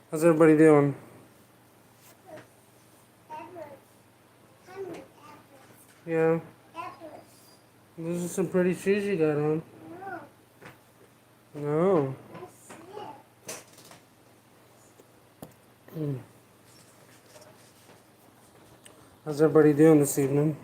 How's everybody doing? Yeah. Those are some pretty shoes you got on. No. How's everybody doing this evening?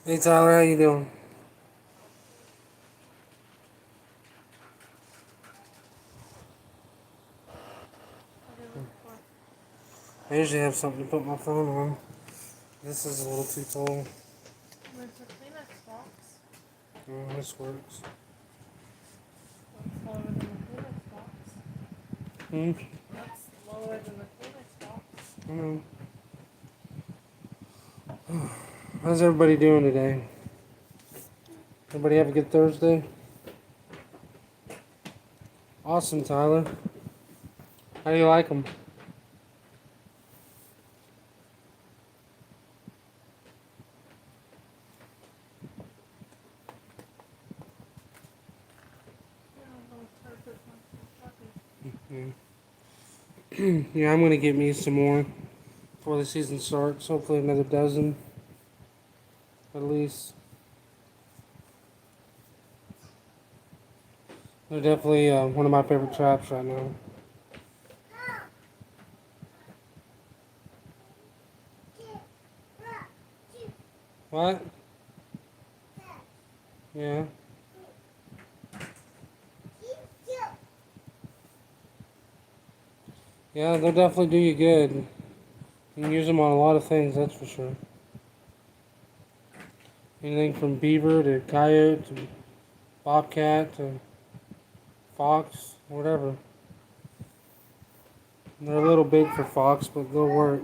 Hey Tyler, how you doing? I usually have something to put my phone on. This is a little too tall. Where's the Kleenex box? Oh, this works. That's lower than the Kleenex box. Hmm? That's lower than the Kleenex box. I know. How's everybody doing today? Everybody have a good Thursday? Awesome, Tyler. How do you like them? Yeah, I'm going to get me some more before the season starts. Hopefully another dozen, at least. They're definitely one of my favorite traps right now. What? Yeah. Yeah, they'll definitely do you good. You can use them on a lot of things, that's for sure. Anything from beaver to coyote to bobcat to fox, whatever. They're a little big for fox, but they'll work.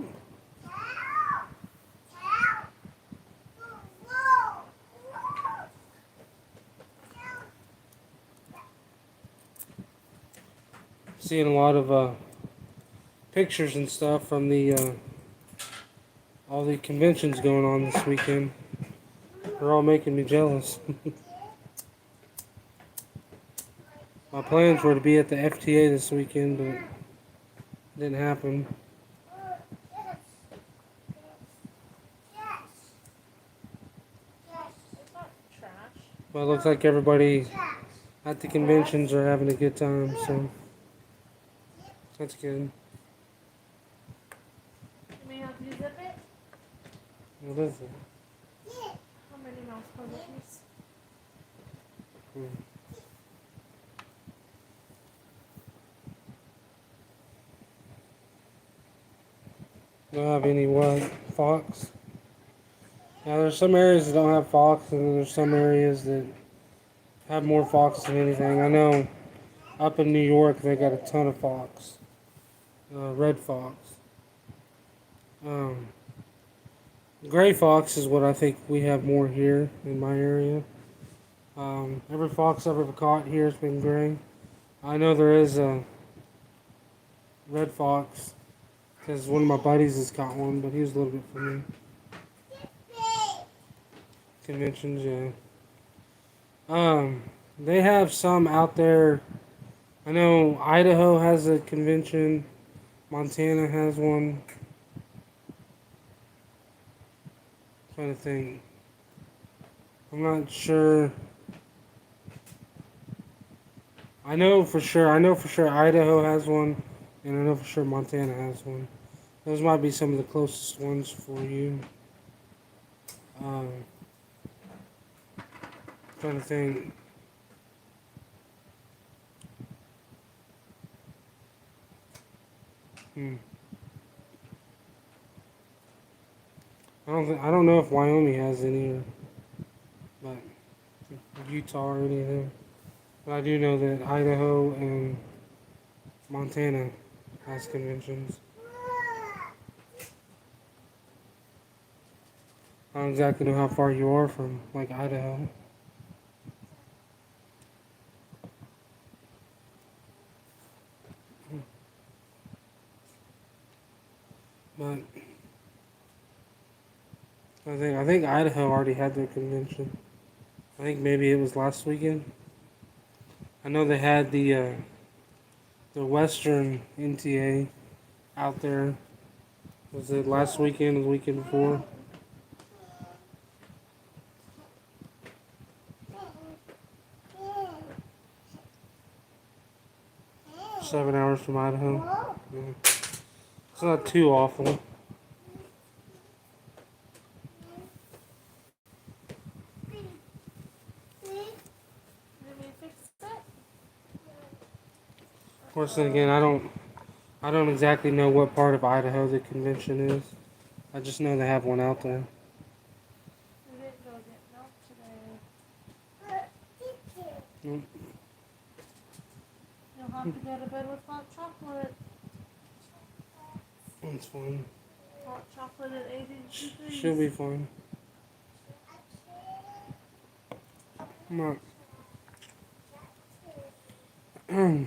Seeing a lot of pictures and stuff from the all the conventions going on this weekend. They're all making me jealous. My plans were to be at the FTA this weekend, but it didn't happen. But it looks like everybody at the conventions are having a good time, so that's good. You may help you zip it? What is it? How many mouse cookies? Don't have any what? Fox? Yeah, there's some areas that don't have fox, and then there's some areas that have more fox than anything. I know up in New York they got a ton of fox. Red fox. Um, Gray fox is what I think we have more here in my area. Every fox I've ever caught here has been gray. I know there is a red fox because one of my buddies has caught one, but he was a little bit from me. Conventions, yeah. They have some out there. I know Idaho has a convention. Montana has one. I'm trying to think. I'm not sure. I know for sure Idaho has one, and I know for sure Montana has one. Those might be some of the closest ones for you. Trying to think. I don't know if Wyoming has any, but Utah or anything. But I do know that Idaho and Montana has conventions. I don't exactly know how far you are from, like, Idaho. But I think Idaho already had their convention. I think maybe it was last weekend. I know they had the Western NTA out there. Was it last weekend or the weekend before? 7 hours from Idaho. Yeah. It's not too awful. Did we fix it? Of course, then again, I don't exactly know what part of Idaho the convention is. I just know they have one out there. We didn't go get milk today. Mm, You'll have to go to bed with hot chocolate. It's fine. Hot chocolate at 80 degrees. She'll be fine. I'm not.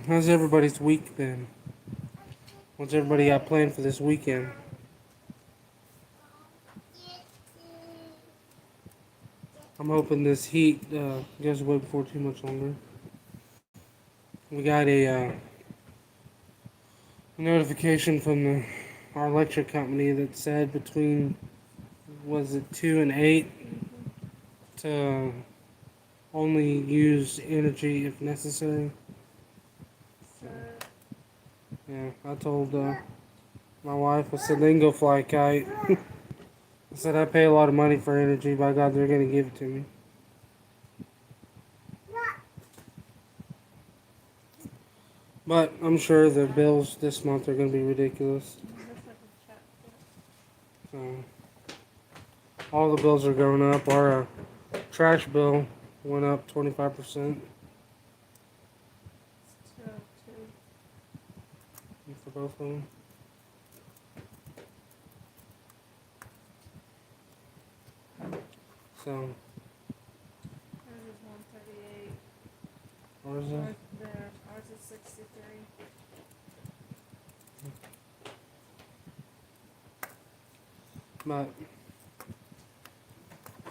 How's everybody's week been? What's everybody got planned for this weekend? I'm hoping this heat goes away before too much longer. We got a notification from our electric company that said between, was it 2 and 8, to only use energy if necessary. So, Yeah, I told my wife, I said, they can go fly a kite. I said, I pay a lot of money for energy. By God, they're going to give it to me. But I'm sure the bills this month are going to be ridiculous. just like a chat. So, all the bills are going up. Our trash bill went up 25%. It's 202. For both of them. So, Ours is 138. what is it? Ours there. Ours is 63. But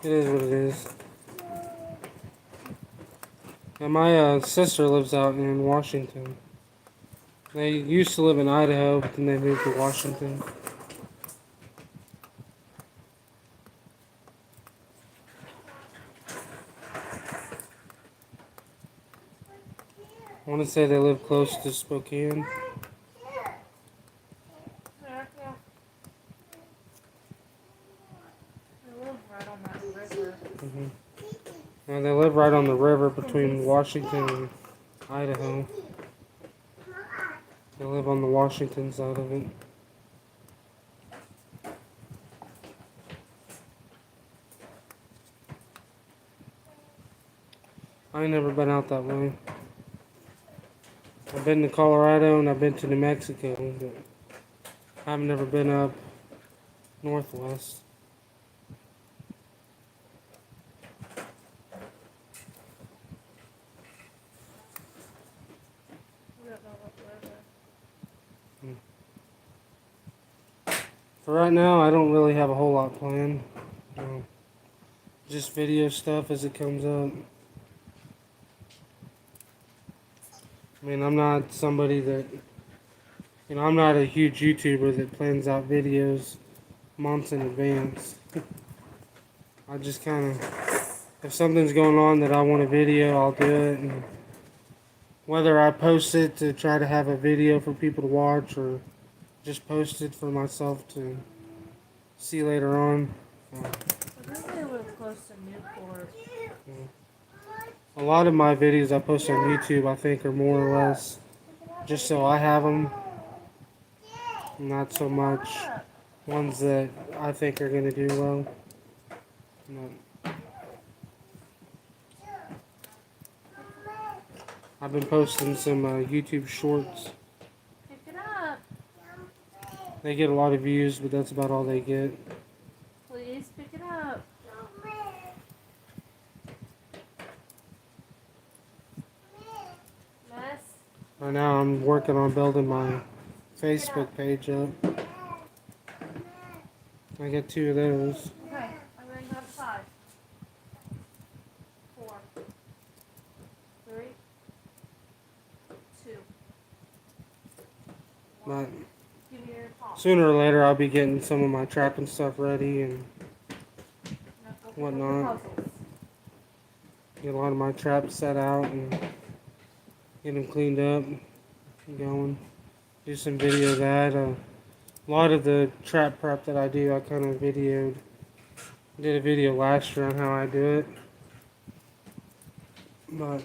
it is what it is. And my sister lives out in Washington. They used to live in Idaho, but then they moved to Washington. I want to say they live close to Spokane. There, yeah. They live right on that river. And they live right on the river between Washington and Idaho. They live on the Washington side of it. I ain't never been out that way. I've been to Colorado and I've been to New Mexico, but I've never been up northwest. We don't know what river. For right now, I don't really have a whole lot planned. Just video stuff as it comes up. I mean, I'm not somebody that, I'm not a huge YouTuber that plans out videos months in advance. I just kind of, if something's going on that I want a video, I'll do it. And whether I post it to try to have a video for people to watch or just post it for myself to see later on. I think they live close to Newport. A lot of my videos I post on YouTube, I think, are more or less just so I have them. Not so much ones that I think are going to do well. No. I've been posting some YouTube shorts. Pick it up. They get a lot of views, but that's about all they get. Please pick it up. Mess. Right now I'm working on building my Facebook page up. I got 2 of those. Okay, I But Give me your top. sooner or later, I'll be getting some of my trapping stuff ready and Now go pick up the whatnot. puzzles. Get a lot of my traps set out and get them cleaned up and going. Do some video of that. A lot of the trap prep that I do, I kind of videoed. Did a video last year on how I do it. But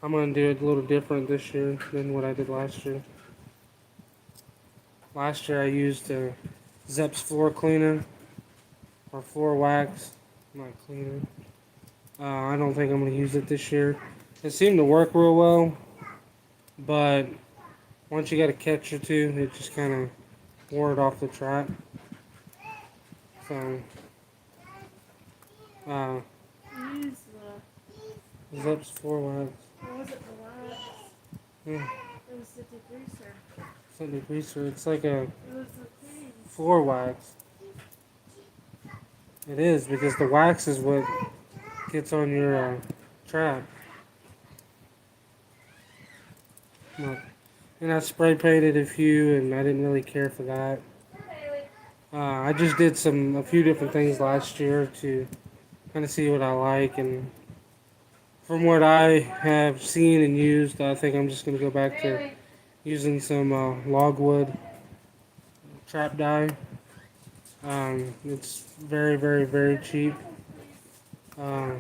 I'm going to do it a little different this year than what I did last year. Last year I used Zepp's floor cleaner or floor wax, not cleaner. I don't think I'm going to use it this year. It seemed to work real well, but once you got a catch or two, it just kind of wore it off the trap. So, Use the, Zepp's floor wax. what was it, the wax? Yeah, It was the degreaser. it's not degreaser. It's like a It was the thing. floor wax. It is, because the wax is what gets on your trap. Look. And I spray painted a few, and I didn't really care for that. I just did a few different things last year to kind of see what I like, and from what I have seen and used, I think I'm just going to go back to using some Logwood Trap Dye. It's very, very, very cheap. I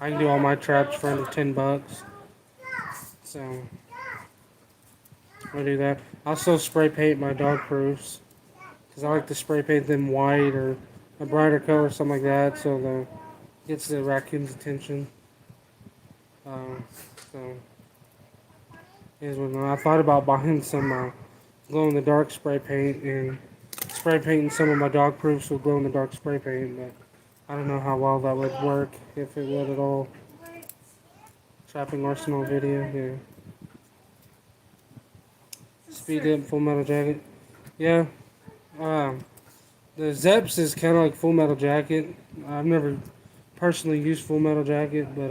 can do all my traps for under $10. So I do that. I also spray paint my dog proofs because I like to spray paint them white or a brighter color, something like that, so the gets the raccoon's attention. So here's what I thought about buying some glow in the dark spray paint and spray painting some of my dog proofs with glow in the dark spray paint, but I don't know how well that would work, if it would at all. Trapping Arsenal video, yeah. Speed Dip Full Metal Jacket. Yeah. The Zeps is kind of like Full Metal Jacket. I've never personally used Full Metal Jacket, but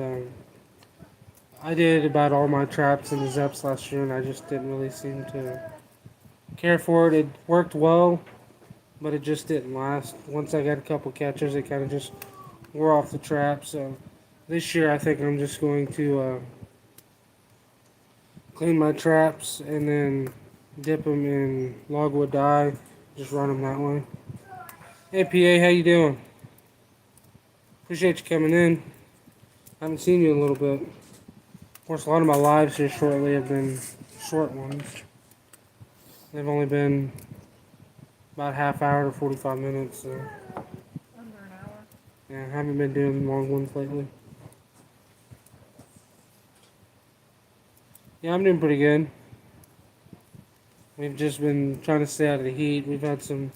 I did about all my traps in the Zeps last year, and I just didn't really seem to care for it. It worked well, but it just didn't last. Once I got a couple catches, it kind of just wore off the trap. So this year, I think I'm just going to clean my traps and then dip them in Logwood Dye. Just run them that way. Hey PA, how you doing? Appreciate you coming in. Haven't seen you in a little bit. Of course, a lot of my lives here shortly have been short ones. They've only been about half hour to 45 minutes. So Under an hour. yeah, I haven't been doing long ones lately. Yeah, I'm doing pretty good. We've just been trying to stay out of the heat. We've had some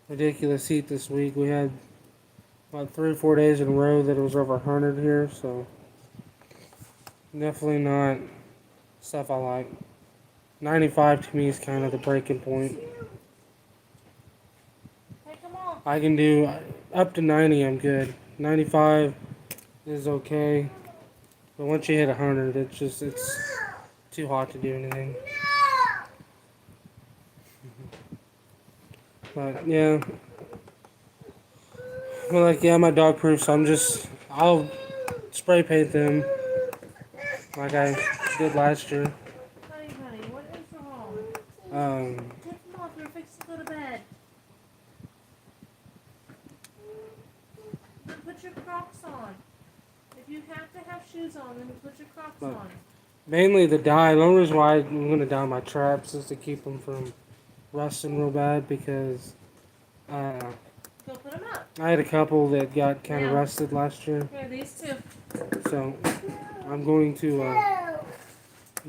ridiculous heat this week. We had about 3 or 4 days in a row that it was over 100 here, so definitely not stuff I like. 95 to me is kind of the breaking point. Hey, come on. I can do up to 90, I'm good. 95 is okay, but once you hit 100, it's too hot to do anything. But yeah, well, like yeah, my dog proof, so I'll spray paint them like I did last year. Honey, what is wrong? Take them off. You're fixing to go to bed. Then put your Crocs on. If you have to have shoes on, then put your Crocs Look. on. Mainly the dye. The only reason why I'm gonna dye my traps is to keep them from rusting real bad, because Go put them up. I had a couple that got kind of Yeah. rusted last year. Here, these two. So I'm going to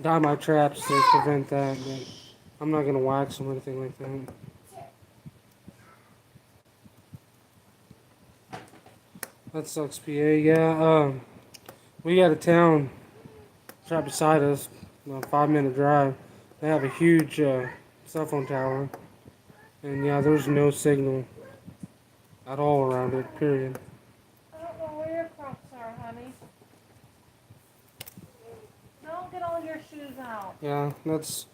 dye my traps to prevent that, but I'm not going to wax them or anything like that. That sucks, PA. Yeah, we got a town right beside us, a 5-minute drive. They have a huge cell phone tower, and yeah, there's no signal at all around it, period. I don't know where your Crocs are, honey. Don't get all your shoes out. Yeah, that's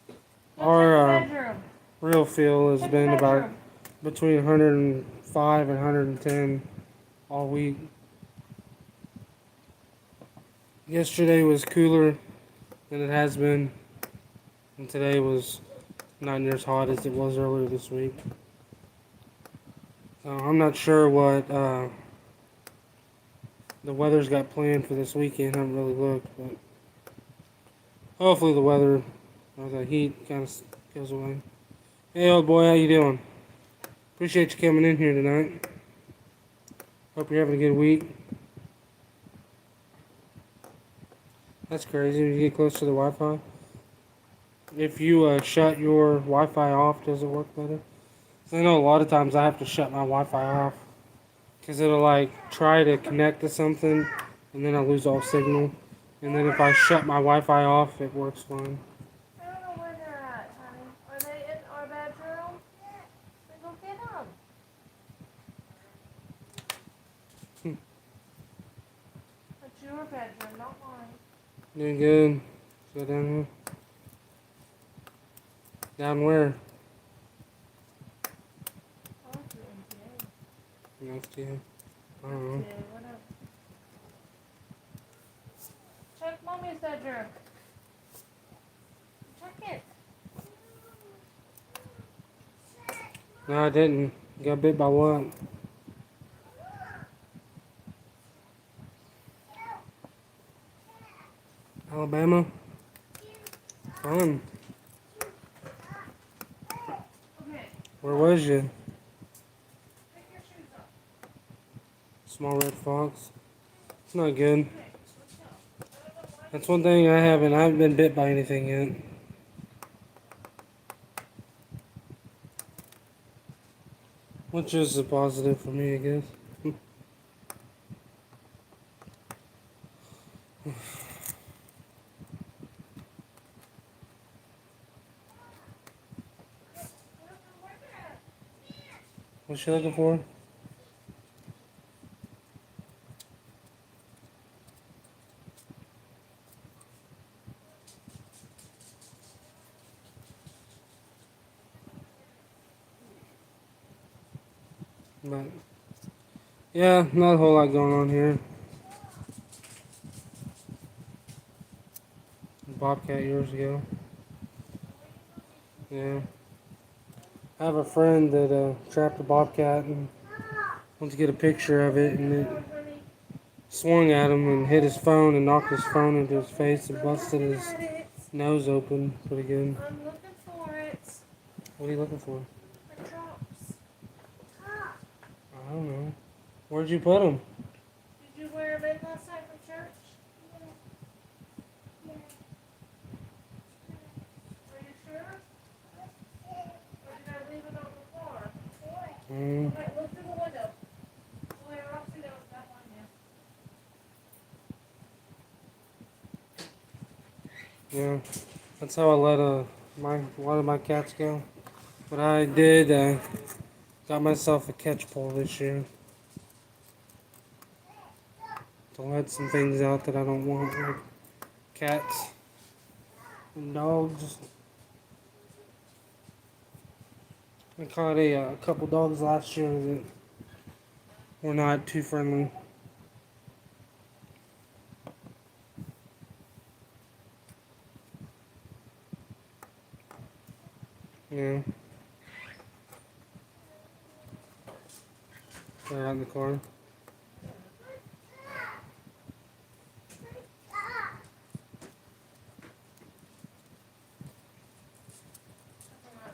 Go our check the bedroom. real feel has Check been the about bedroom. between 105 and 110 all week. Yesterday was cooler than it has been, and today was not near as hot as it was earlier this week. So I'm not sure what the weather's got planned for this weekend. I haven't really looked, but hopefully the weather or the heat kind of goes away. Hey, old boy, how you doing? Appreciate you coming in here tonight. Hope you're having a good week. That's crazy when you get close to the Wi-Fi. If you shut your Wi-Fi off, does it work better? 'Cause I know a lot of times I have to shut my Wi-Fi off because it'll like try to connect to something and then I lose all signal. And then if I shut my Wi-Fi off, it works fine. I don't know where they're at, honey. Are they in our bedroom? Then go get them. That's your bedroom, not mine. Doing good. Go down here. Down where? Oh, it's your MTA. Next to you. I don't know. MTA, whatever. Check mommy's bedroom. Check it. No, I didn't. Got bit by what? Alabama? Fun. Okay, Where was you? take your shoes off. Small red fox. It's not good. Okay, let's go. I don't know why That's one thing I haven't been bit by anything yet. Which is a positive for me, I guess. What's she looking for? But yeah, not a whole lot going on here. Bobcat years ago. Yeah. I have a friend that trapped a bobcat and went to get a picture of it, and it swung at him and hit his phone and knocked his phone into his face and busted his nose open pretty good. I'm looking for it. What are you looking for? The drops. I don't know. Where'd you put them? Did you wear them in last night for church? Are you sure? Or did I leave it on the floor? Okay, look through the window. Oh, yeah, Roxy, there was that one, yeah. Yeah. That's how I let one of my cats go. But I did got myself a catch pole this year to let some things out that I don't want, like cats and dogs. I caught a couple dogs last year that were not too friendly. Yeah. They're out in the car.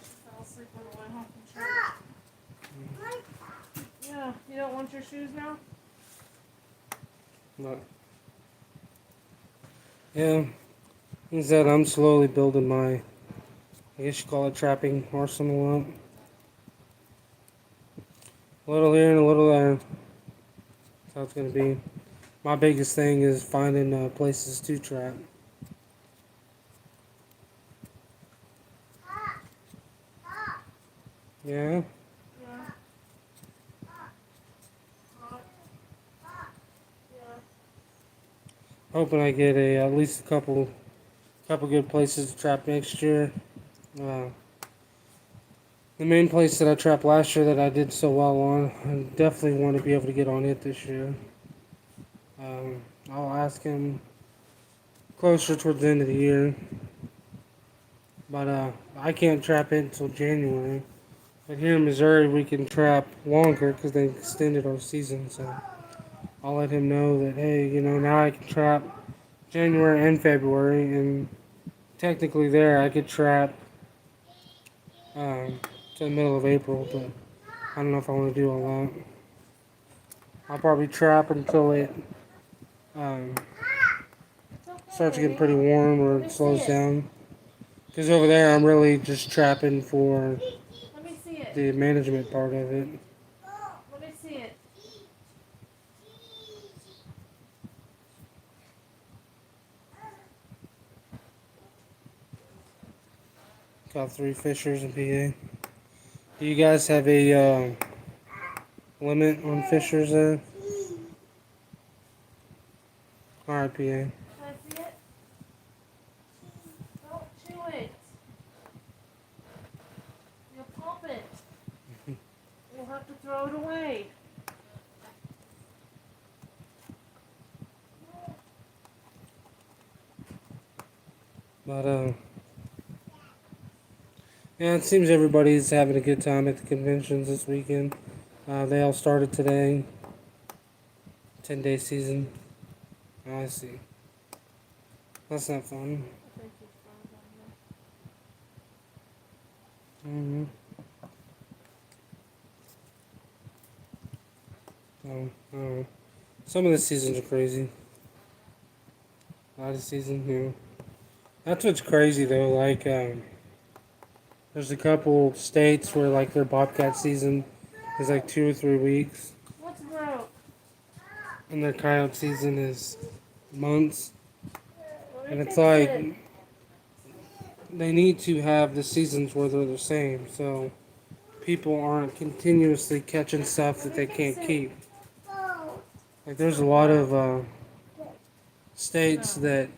She fell asleep when I went home from church. Yeah, you don't want your shoes now? But yeah, he said I'm slowly building my, I guess you call it trapping arsenal up. A little here and a little there. That's how it's gonna be. My biggest thing is finding places to trap. Yeah. Yeah. Yeah. Hoping I get at least a couple couple good places to trap next year. Uh, the main place that I trapped last year that I did so well on, I definitely want to be able to get on it this year. I'll ask him closer towards the end of the year, but I can't trap it until January. But here in Missouri, we can trap longer because they extended our season. So I'll let him know that, hey, now I can trap January and February, and technically there I could trap to the middle of April, but I don't know if I want to do all that. I'll probably trap until it um, starts getting pretty warm or it slows down. Because over there, I'm really just trapping for Let me see it. the management part of it. Let me see it. Got 3 fishers in PA. Do you guys have a limit on fishers there? Alright, PA. Can I see it? Don't chew it. You'll pop it. You'll have to throw it away. But, yeah, it seems everybody's having a good time at the conventions this weekend. They all started today. 10-day season. Oh, I see. That's not fun. I think he's frozen. Oh. Some of the seasons are crazy. A lot of seasons, That's what's crazy though. Like, there's a couple states where like their bobcat season is like 2 or 3 weeks, What's broke? and their coyote season is months. Let me And it's fix like it. they need to have the seasons where they're the same, so people aren't continuously catching stuff that they can't keep. Like there's a lot of states that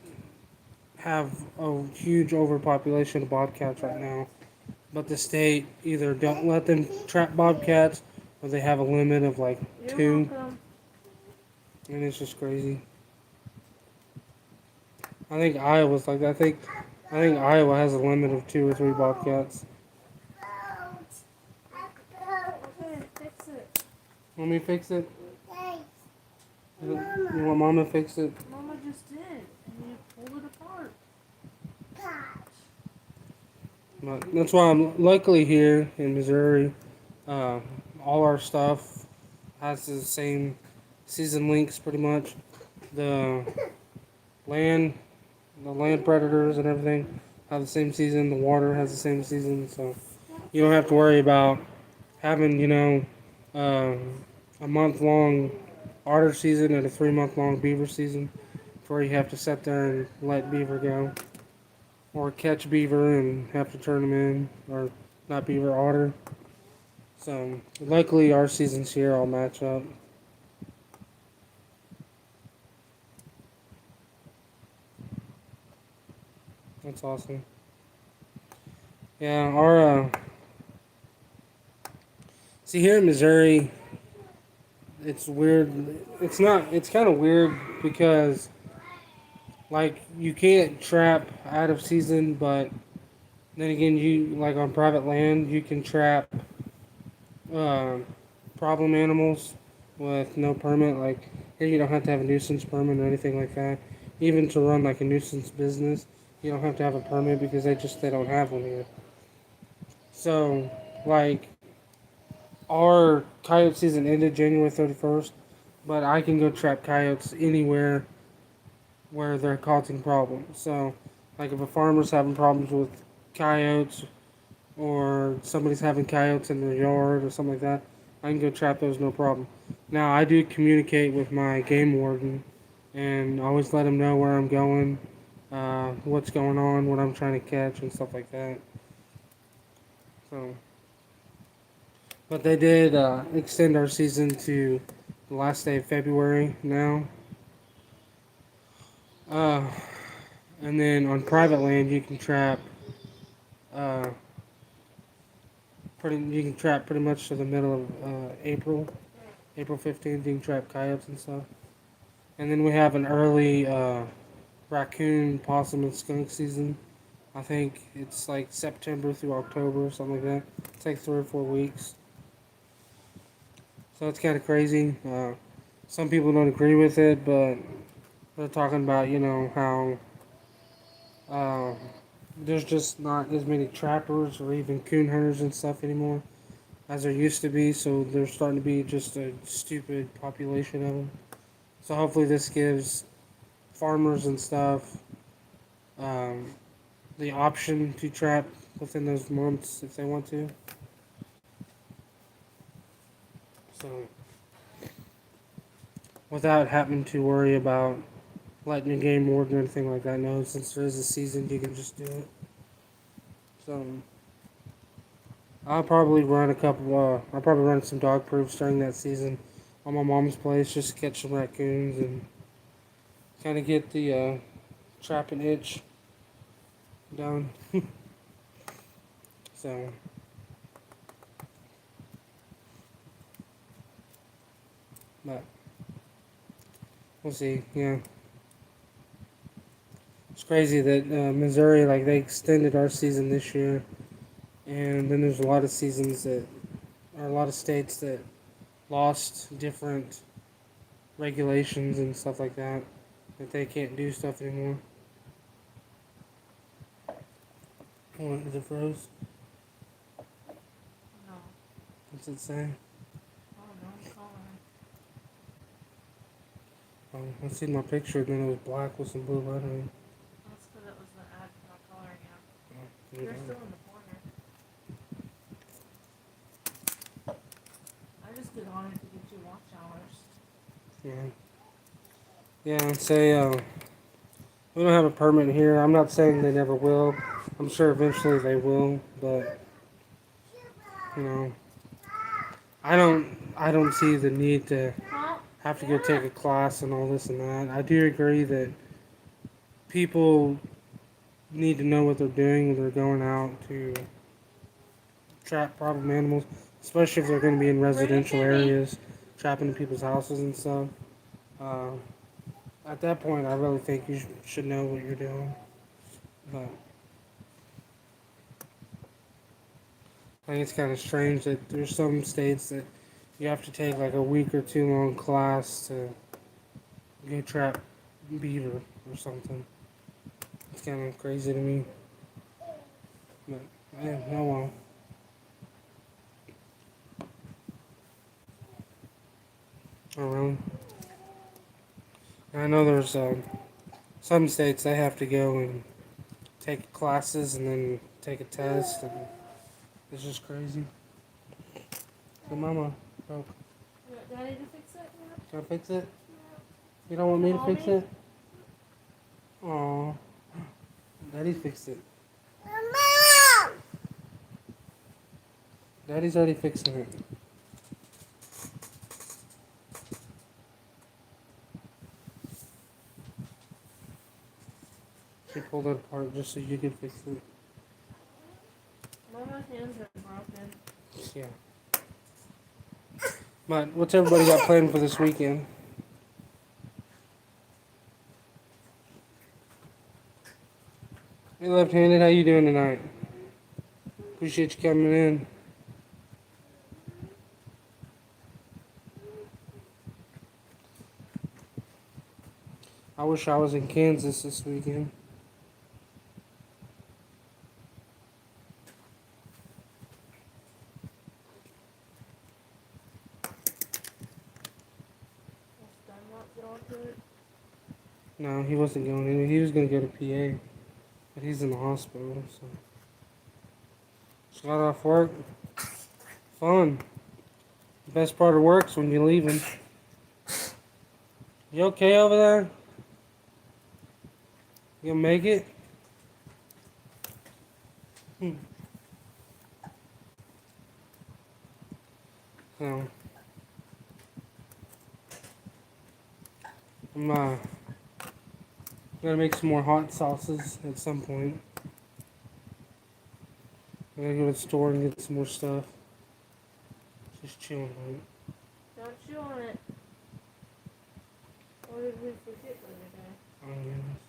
have a huge overpopulation of bobcats right now, but the state either don't let them trap bobcats or they have a limit of like You're 2, welcome. and it's just crazy. I think Iowa's like that. I think Iowa has a limit of 2 or 3 bobcats. Okay, fix it. Want me to fix it? You want Mama to fix it? Mama just did, and you pulled it apart. But that's why I'm luckily here in Missouri. All our stuff has the same season links, pretty much. The land, the land predators and everything have the same season. The water has the same season, so you don't have to worry about having a month long otter season and a 3-month long beaver season before you have to sit there and let beaver go. Or catch beaver and have to turn them in, or not beaver, otter. So luckily our seasons here all match up. That's awesome. Yeah, our see here in Missouri, it's weird. It's not. It's kind of weird because like you can't trap out of season, but then again, you like on private land you can trap uh, problem animals with no permit. Like here, you don't have to have a nuisance permit or anything like that. Even to run like a nuisance business, you don't have to have a permit because they don't have one here. So like our coyote season ended January 31st, but I can go trap coyotes anywhere where they're causing problems. So like if a farmer's having problems with coyotes or somebody's having coyotes in their yard or something like that, I can go trap those no problem. Now I do communicate with my game warden and always let him know where I'm going, what's going on, what I'm trying to catch and stuff like that. So, but they did extend our season to the last day of February now. Uh, And then on private land, you can trap uh, pretty much to the middle of April 15th. You can trap coyotes and stuff. And then we have an early raccoon, possum, and skunk season. I think it's like September through October or something like that. It's like 3 or 4 weeks. So it's kind of crazy. Some people don't agree with it, but they're talking about, how uh, there's just not as many trappers or even coon hunters and stuff anymore as there used to be. So there's starting to be just a stupid population of them. So hopefully this gives farmers and stuff um, the option to trap within those months if they want to. So without having to worry about letting the game warden or anything like that. No, since there is a season, you can just do it. So I'll probably run some dog proofs during that season on my mom's place just to catch some raccoons and kind of get the trapping itch down. So, but we'll see. Yeah, it's crazy that Missouri, like, they extended our season this year, and then there's a lot of seasons that, or a lot of states that lost different regulations and stuff like that, that they can't do stuff anymore. What, is it froze? No. What's it say? Oh, no, I'm calling. Oh, I seen my picture, and then it was black with some blue lettering. That's because it was the ad for not coloring you. Oh, You're yeah. still in the corner. I just get on it to get you watch hours. Yeah. Yeah, say, we don't have a permit here. I'm not saying they never will. I'm sure eventually they will, but, you know, I don't see the need to Huh? have to go take a class and all this and that. I do agree that people need to know what they're doing when they're going out to trap problem animals, especially if they're going to be in residential areas, trapping in people's houses and stuff. Uh, at that point, I really think you should know what you're doing. But I think it's kind of strange that there's some states that you have to take like a week or 2 long class to go trap beaver or something. It's kind of crazy to me. But yeah, oh well. Oh really? I know there's some states they have to go and take classes and then take a test, and it's just crazy. So, Mama, oh, You want Daddy to fix it? can I fix it? You don't want me to fix it? Aw, Daddy fixed it. Daddy's already fixing it. She pulled it apart just so you could fix it. Mama's hands are broken. Yeah. But what's everybody got planned for this weekend? Hey, left-handed, how you doing tonight? Appreciate you coming in. I wish I was in Kansas this weekend. Is Dad not get onto it? No, he wasn't going in. He was going to go to PA, but he's in the hospital, so. Just got off work. Fun. The best part of work's when you're leaving. You okay over there? You gonna make it? So, I'm Gotta make some more hot sauces at some point. I gotta go to the store and get some more stuff. Just chilling on it. Don't chew on it. What did we forget the other day? Onions.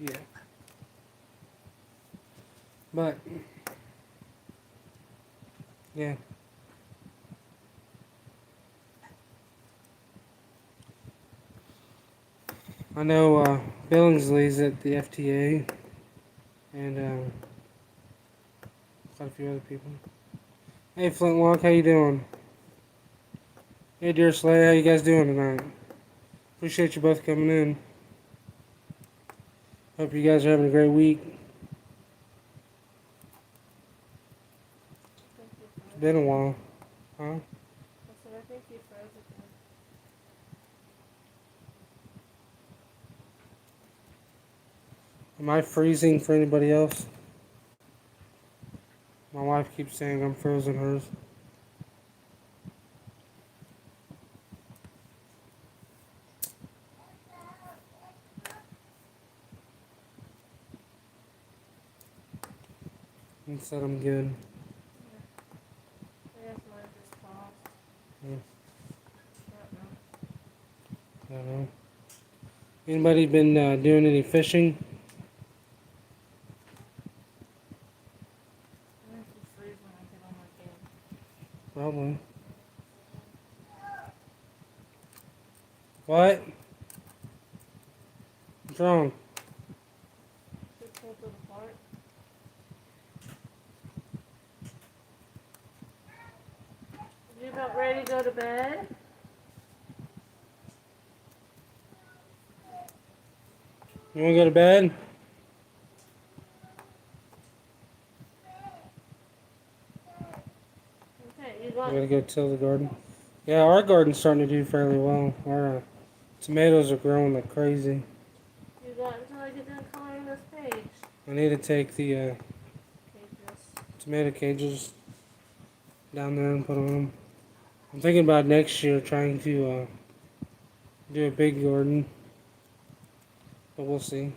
Yeah. But, yeah. I know Billingsley's at the FTA and quite a few other people. Hey Flintlock, how you doing? Hey Deer Slay, how you guys doing tonight? Appreciate you both coming in. Hope you guys are having a great week. It's been a while. Huh? I said, I think you froze again. Am I freezing for anybody else? My wife keeps saying I'm frozen hers. And said I'm good. I guess mine just paused. Yeah. I don't know. I don't know. Anybody been doing any fishing? I have to freeze when I get on my game. Probably. What? What's wrong? Should pull it apart. Are you about ready to go to bed? You wanna go to bed? Okay, you I got. gotta go till the garden. Yeah, our garden's starting to do fairly well. Our tomatoes are growing like crazy. You got until I get done coloring this page. I need to take the Pages. tomato cages down there and put them on. I'm thinking about next year trying to do a big garden, but we'll see.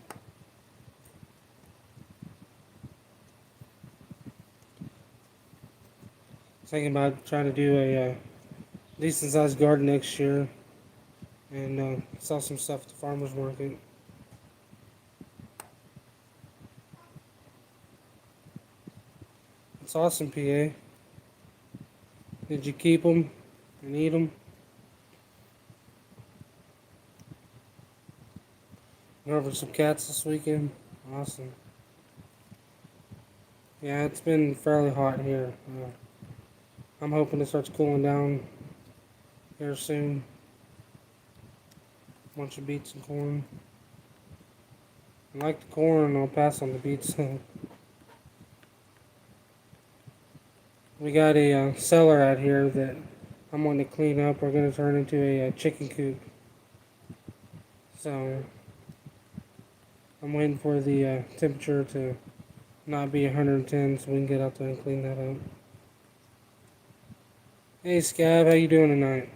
Thinking about trying to do a decent sized garden next year and sell some stuff at the farmer's market. It's awesome, PA. Did you keep them and eat them? Went over some cats this weekend. Awesome. Yeah, it's been fairly hot here. I'm hoping it starts cooling down here soon. Bunch of beets and corn. I like the corn, I'll pass on the beets. We got a cellar out here that I'm wanting to clean up. We're going to turn into a chicken coop. So I'm waiting for the temperature to not be 110 so we can get out there and clean that up. Hey Scab, how you doing tonight?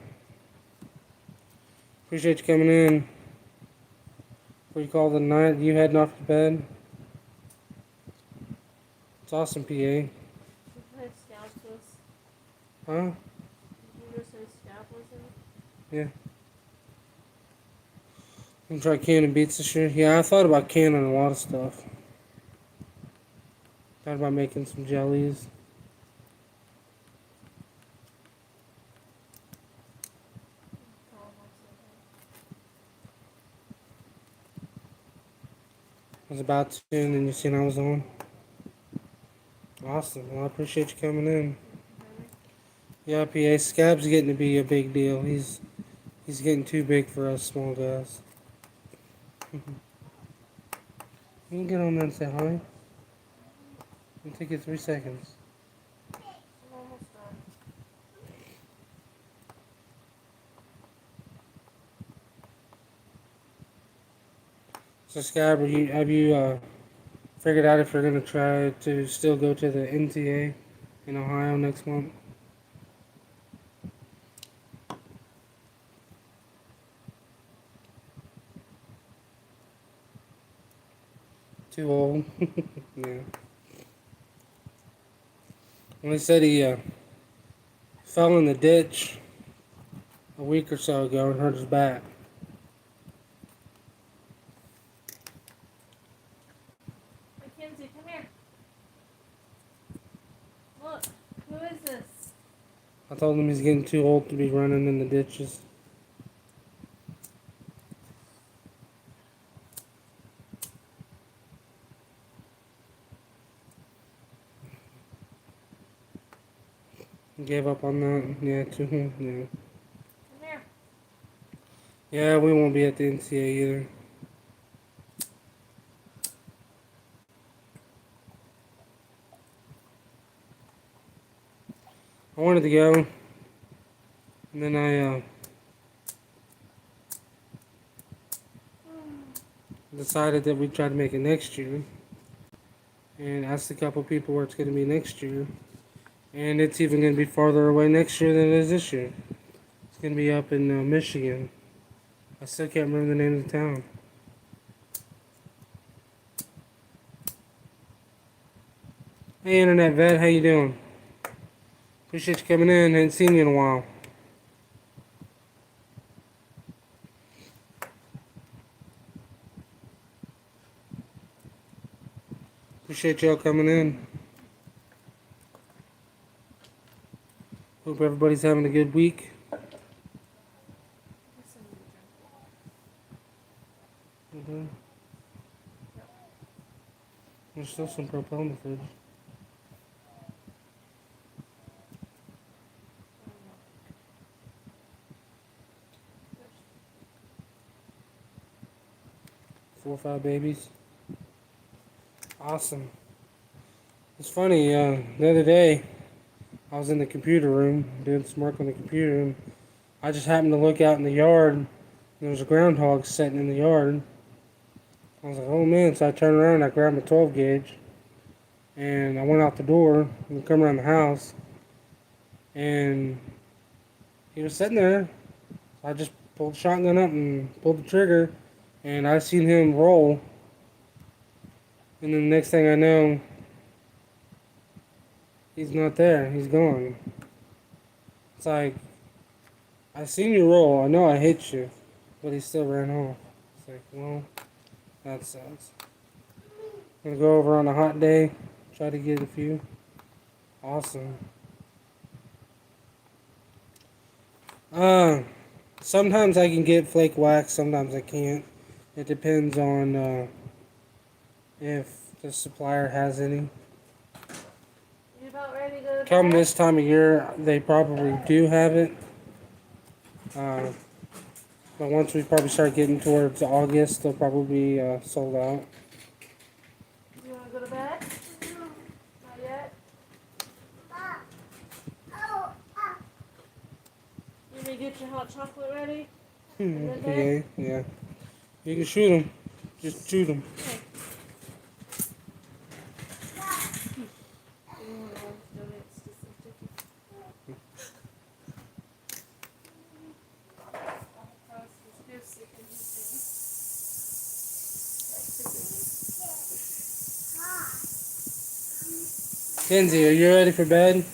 Appreciate you coming in. Before you call it a night, you heading off to bed? It's awesome, PA. Did you say scalpless? Huh? Did you just say scalpless? Yeah. I'm try canning beets this year. Yeah, I thought about canning a lot of stuff. Thought about making some jellies. I was about to, and then you seen I was on. Awesome. Well, I appreciate you coming in. Yeah, PA Scab's getting to be a big deal. He's getting too big for us small guys. You can get on there and say hi. It'll take you 3 seconds. I'm almost done. So Scab, have you figured out if you're gonna try to still go to the NTA in Ohio next month? Too old. Yeah. When he said he fell in the ditch a week or so ago and hurt his back. Mackenzie, come here. Look, who is this? I told him he's getting too old to be running in the ditches. He gave up on that. Yeah, too. Yeah. Come here. Yeah, we won't be at the NCA either. I wanted to go, and then I decided that we'd try to make it next year, and asked a couple people where it's going to be next year, and it's even going to be farther away next year than it is this year. It's going to be up in Michigan. I still can't remember the name of the town. Hey, Internet Vet, how you doing? Appreciate you coming in. Hadn't seen you in a while. Appreciate y'all coming in. Hope everybody's having a good week. There's still some propel in the fridge. Four or five babies. Awesome. It's funny, the other day I was in the computer room doing some work on the computer, and I just happened to look out in the yard, and there was a groundhog sitting in the yard. I was like, oh man, so I turned around and I grabbed my 12 gauge, and I went out the door and come around the house, and he was sitting there. So I just pulled the shotgun up and pulled the trigger, and I seen him roll, and then the next thing I know, he's not there. He's gone. It's like, I seen you roll. I know I hit you, but he still ran off. It's like, well, that sucks. Gonna go over on a hot day, try to get a few. Awesome. Sometimes I can get flake wax, sometimes I can't. It depends on if the supplier has any. You about ready to go to Come bed? this time of year, they probably do have it. But once we probably start getting towards August, they'll probably be sold out. Do you want to go to bed? Not yet? You want me to get your hot chocolate ready? Okay, yeah. You can shoot them. Just shoot them. Okay. You want to donate to some stickers? Kenzie, are you ready for bed?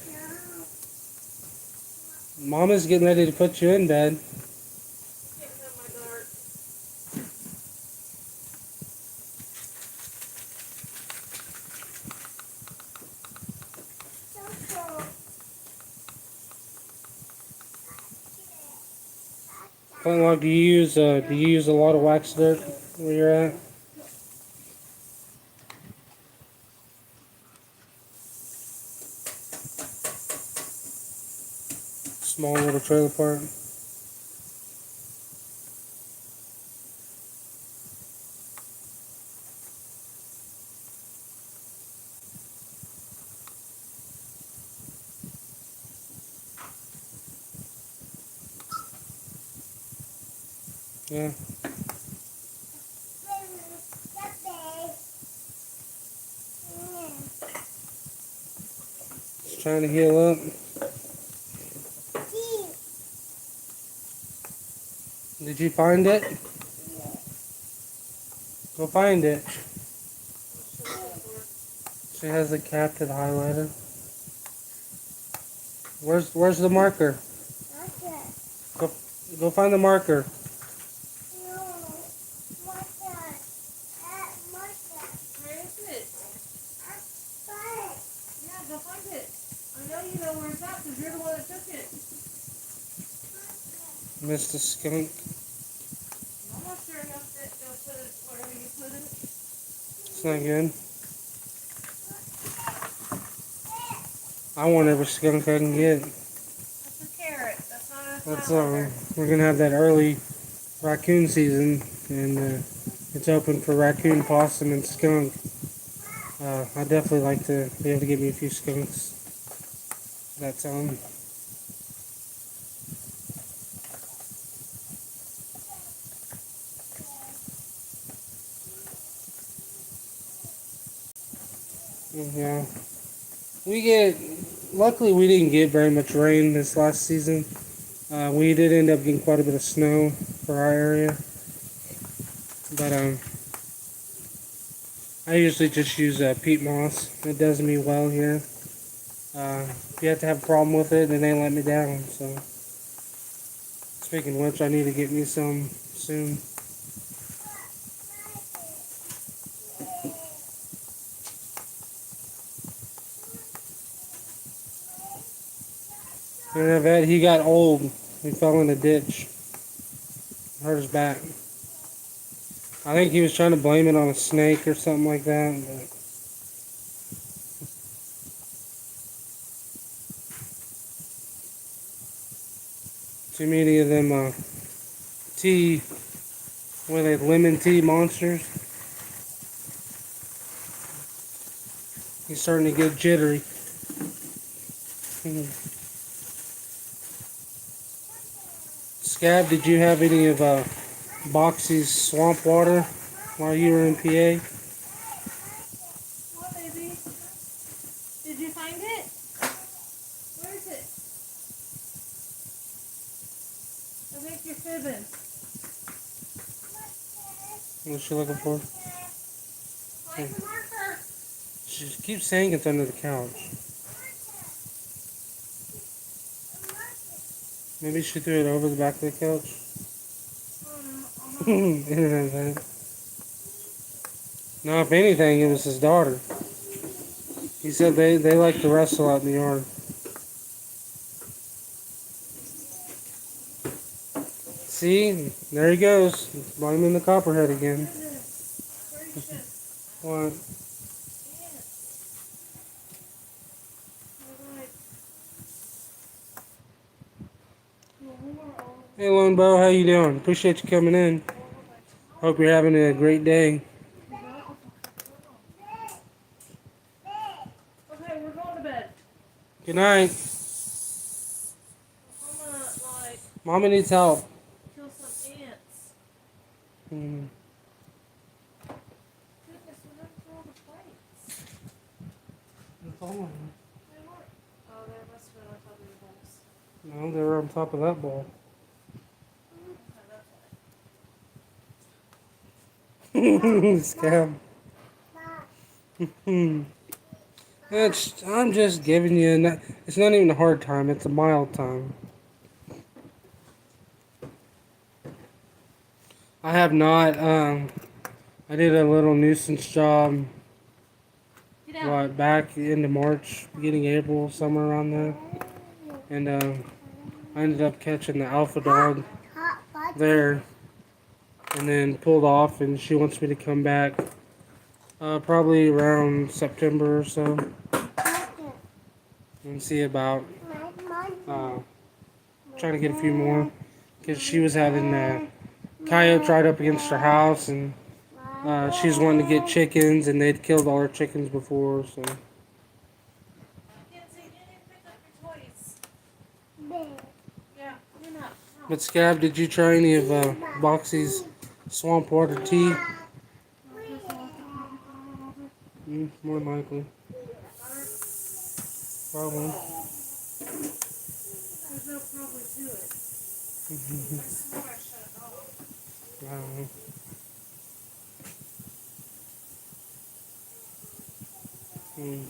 Mama's getting ready to put you in bed. Getting in my dark. Flintlock, do you use a lot of wax dirt where you're at? Small little trailer park. Yeah. Just trying to heal up. Did you find it? Go find it. She has the captain highlighter. Where's the marker? Okay. Go find the marker. No. Marker. Marker. Where is it? Find it. Yeah, go find it. I know you know where it's at because you're the one that took it. Mr. Skunk. I'm not sure enough that they'll put it wherever you put it. It's not good. I want every skunk I can get. That's a carrot. That's not a That's flower. we're gonna have that early raccoon season, and it's open for raccoon, possum, and skunk. I definitely like to be able to get me a few skunks that time. Yeah, luckily we didn't get very much rain this last season. We did end up getting quite a bit of snow for our area, but I usually just use peat moss. It does me well here. If you have to have a problem with it, then they let me down. So, speaking of which, I need to get me some soon. And that he got old. He fell in a ditch. Hurt his back. I think he was trying to blame it on a snake or something like that. But too many of them tea, what are they, lemon tea monsters. He's starting to get jittery. Scab, did you have any of Boxy's swamp water while you were in PA? What, baby? Did you find it? Where is it? I think you're fibbing. What's she looking for? Find the marker. She keeps saying it's under the couch. Maybe she threw it over the back of the couch. Internet that. No, if anything, it was his daughter. He said they like to wrestle out in the yard. See? There he goes. Blaming the copperhead again. What? Hey, Lone Bow, how you doing? Appreciate you coming in. Hope you're having a great day. Okay, we're going to bed. Good night. I'm gonna, like, Mama needs help. kill some ants. Mm. Goodness, we have to throw all the plates. That's all of them. They weren't. Oh, they must have been on top of your bowls. No, they were on top of that bowl. Okay, that's Scam. I'm just giving you. It's not even a hard time. It's a mild time. I have not. I did a little nuisance job. Get out. What, back into March, beginning April, somewhere around there, and I ended up catching the alpha dog there, and then pulled off. And she wants me to come back. Probably around September or so, and see about trying to get a few more, because she was having coyotes right up against her house, and she was wanting to get chickens, and they'd killed all her chickens before, so. Kids, you didn't pick up your toys. Yeah, you're not. But Scab, did you try any of Boxy's swamp water tea? More than likely. Probably. There's no probably to it. I swore I shut it off. I don't know. Mm.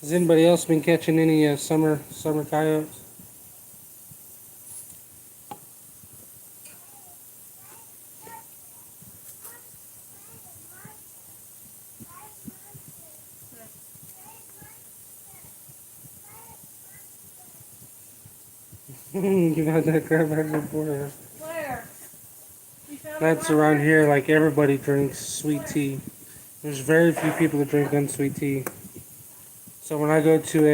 Has anybody else been catching any summer coyotes? You've had that crap back before. Where? You found That's it around right here. Like everybody drinks sweet tea. There's very few people that drink unsweet tea. So when I go to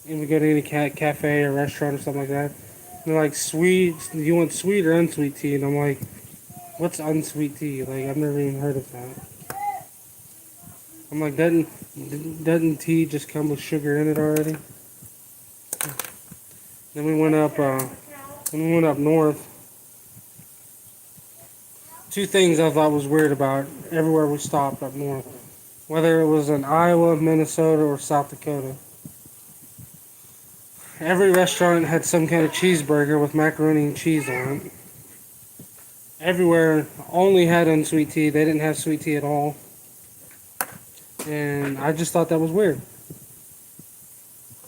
and we go to any cafe or restaurant or something like that, they're like, sweet. Do you want sweet or unsweet tea? And I'm like, what's unsweet tea? Like I've never even heard of that. I'm like, doesn't tea just come with sugar in it already? Then we went up. When we went up north, two things I thought was weird about everywhere we stopped up north, whether it was in Iowa, Minnesota, or South Dakota. Every restaurant had some kind of cheeseburger with macaroni and cheese on it. Everywhere only had unsweet tea. They didn't have sweet tea at all. And I just thought that was weird.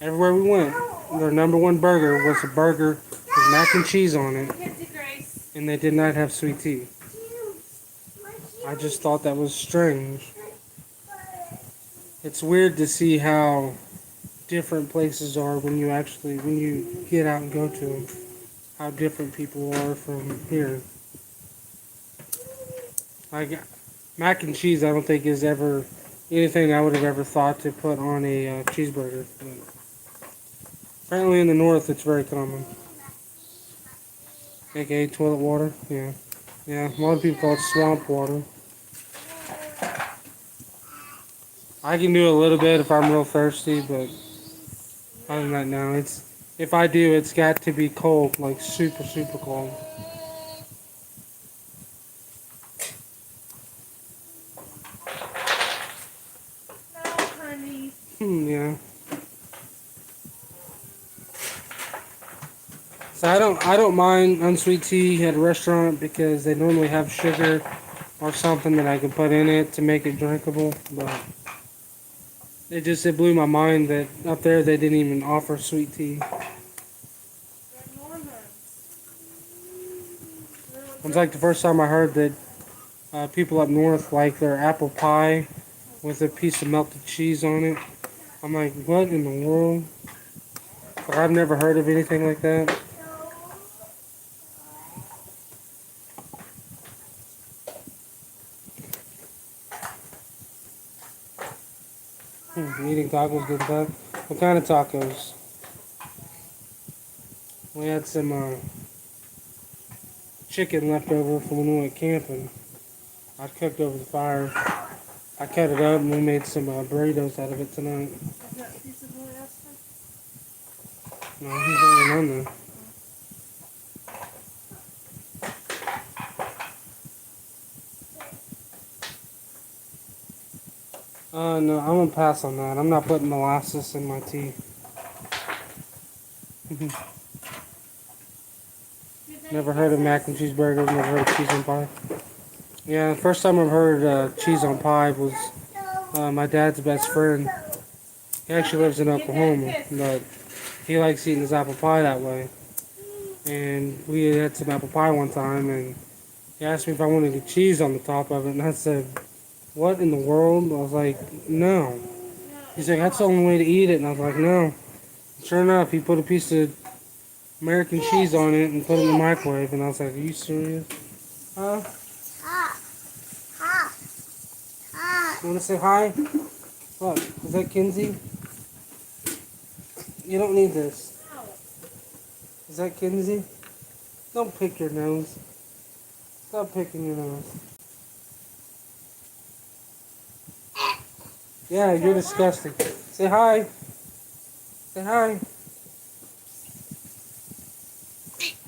Everywhere we went, their number one burger was a burger with mac and cheese on it. And they did not have sweet tea. I just thought that was strange. It's weird to see how different places are when you get out and go to them. How different people are from here. Like mac and cheese, I don't think is ever anything I would have ever thought to put on a cheeseburger. But apparently in the north, it's very common. AKA toilet water. Yeah, yeah. A lot of people call it swamp water. I can do a little bit if I'm real thirsty, but other than that, no. If I do, it's got to be cold, like super, super cold. No, honey. Yeah. So I don't mind unsweet tea at a restaurant because they normally have sugar or something that I can put in it to make it drinkable. But it blew my mind that up there they didn't even offer sweet tea. It was like the first time I heard that people up north like their apple pie with a piece of melted cheese on it. I'm like, what in the world? Like, I've never heard of anything like that. Eating tacos, good time. What kind of tacos? We had some chicken left over from when we went camping. I cooked over the fire. I cut it up and we made some burritos out of it tonight. No, he's not even on there. No, I'm gonna pass on that. I'm not putting molasses in my tea. Never heard of mac and cheese burgers, never heard of cheese on pie. Yeah, the first time I've heard cheese on pie was my dad's best friend. He actually lives in Oklahoma, but he likes eating his apple pie that way. And we had some apple pie one time, and he asked me if I wanted the cheese on the top of it, and I said, what in the world? I was like, no. He's like, that's the only way to eat it, and I was like, no. Sure enough, he put a piece of American cheese on it and put it in the microwave, and I was like, are you serious? Huh? You want to say hi? Look, is that Kinsey? You don't need this. Is that Kinsey? Don't pick your nose. Stop picking your nose. Yeah, you're disgusting. Say hi. Say hi.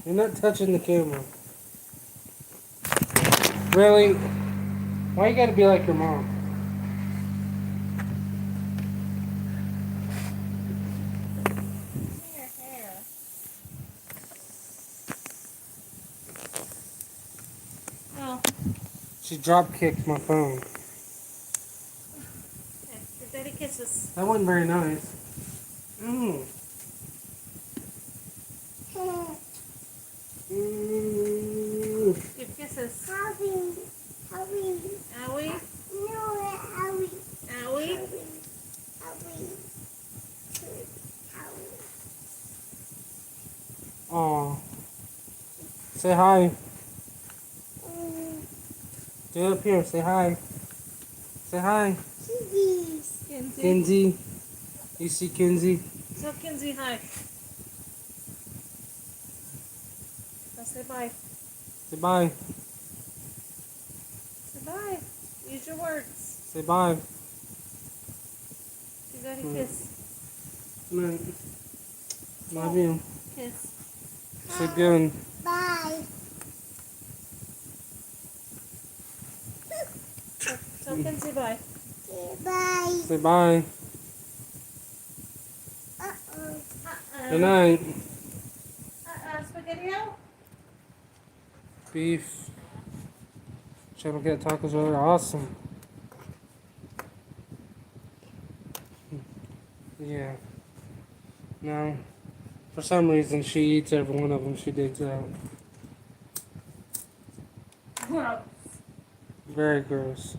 You're not touching the camera. Really? Why you gotta be like your mom? Your hair. Oh, She drop kicked my phone. Okay, give Daddy kisses. That wasn't very nice. Ooh. Ooh. Give kisses. Howie. Howie. Owie. No, Howie. Owie. Howie. Howie. Aw. Say hi. Mm, Do it up here. Say hi. Say hi. Kitties. Kinsey. Kinsey. You see Kinsey? Tell Kinsey hi. Now say bye. Say bye. Say bye. Use your words. Say bye. Give Daddy a kiss. Good night. Love you. Kiss. Say good. Bye. Tell Kinsey bye. Bye. Say bye. Uh-oh. Good night. Spaghetti-O? Beef. Channel Get Tacos are awesome. Yeah. No. For some reason, she eats every one of them she digs out. Gross. Very gross.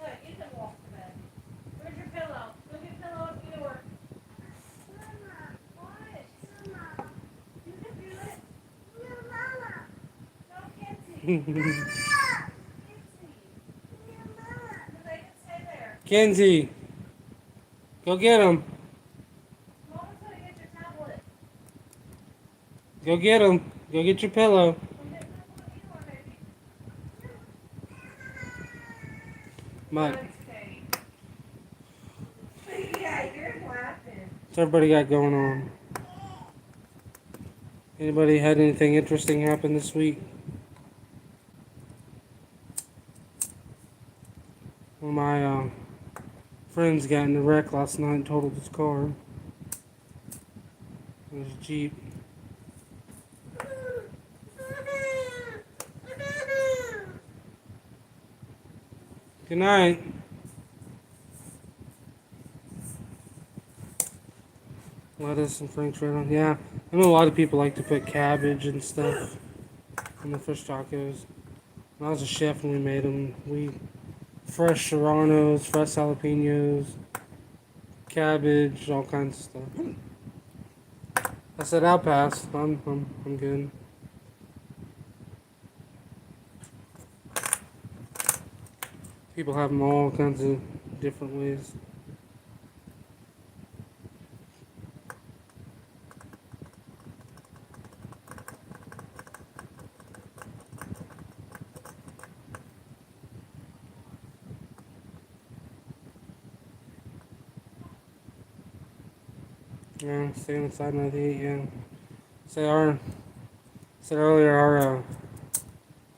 Yeah, you can walk to bed. Where's your pillow? Go get pillow up your. Mama. What? Mama. You can do it. No, Mama. No, Kinsey. Mama. Kinsey. No, Mama. Because they can stay there. Kenzie, go get him. Mama's gonna get your tablet. Go get him. Go get your pillow. Come get that one you want, baby. Mike, That's okay. Yeah, you're laughing. what's everybody got going on? Anybody had anything interesting happen this week? One of my friends got in a wreck last night and totaled his car. It was a Jeep. Good night. Lettuce and French fries. Yeah, I know a lot of people like to put cabbage and stuff on the fish tacos. When I was a chef and we made them, we fresh serranos, fresh jalapenos, cabbage, all kinds of stuff. I said I'll pass. I'm good. People have them all kinds of different ways. Yeah, staying inside night to eat, yeah. Said earlier, our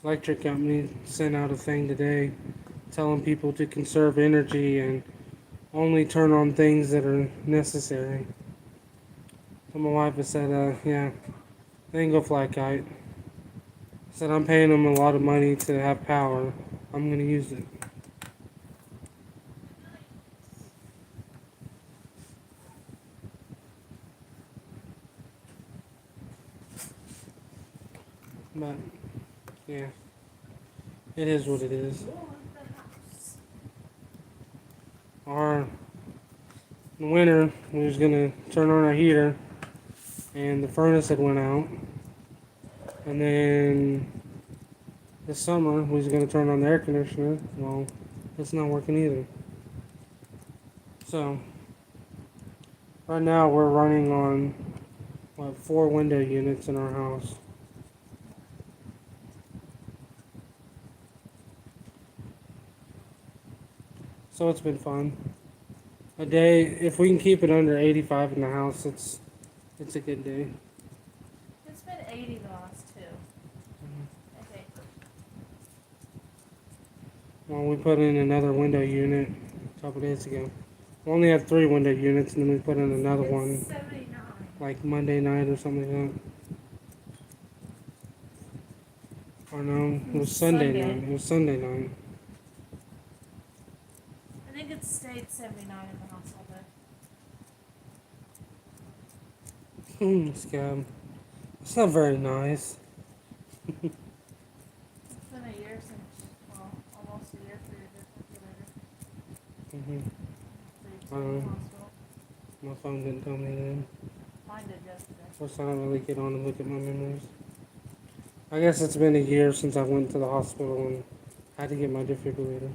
electric company sent out a thing today telling people to conserve energy and only turn on things that are necessary. So my wife has said, yeah, they can go fly a kite. Said I'm paying them a lot of money to have power. I'm gonna use it. But yeah, it is what it is. In the winter, we was gonna turn on our heater, and the furnace had went out. And then this summer, we was gonna turn on the air conditioner. Well, it's not working either. So right now, we're running on 4 window units in our house. So it's been fun. A day, if we can keep it under 85 in the house, it's a good day. It's been 80 the last two. I think. Well, we put in another window unit a couple days ago. We only have 3 window units, and then we put in another It's one 79. like Monday night or something like that. Or no, it was Sunday night. It was Sunday night. it stayed 79 in the house all day. Scab. It's not very nice. It's been a year since, well, almost a year for your defibrillator. Mm-hmm. So you took in the hospital. My phone didn't tell me then. Mine did yesterday. Of course, I don't really get on and look at my memories. I guess it's been a year since I went to the hospital and had to get my defibrillator.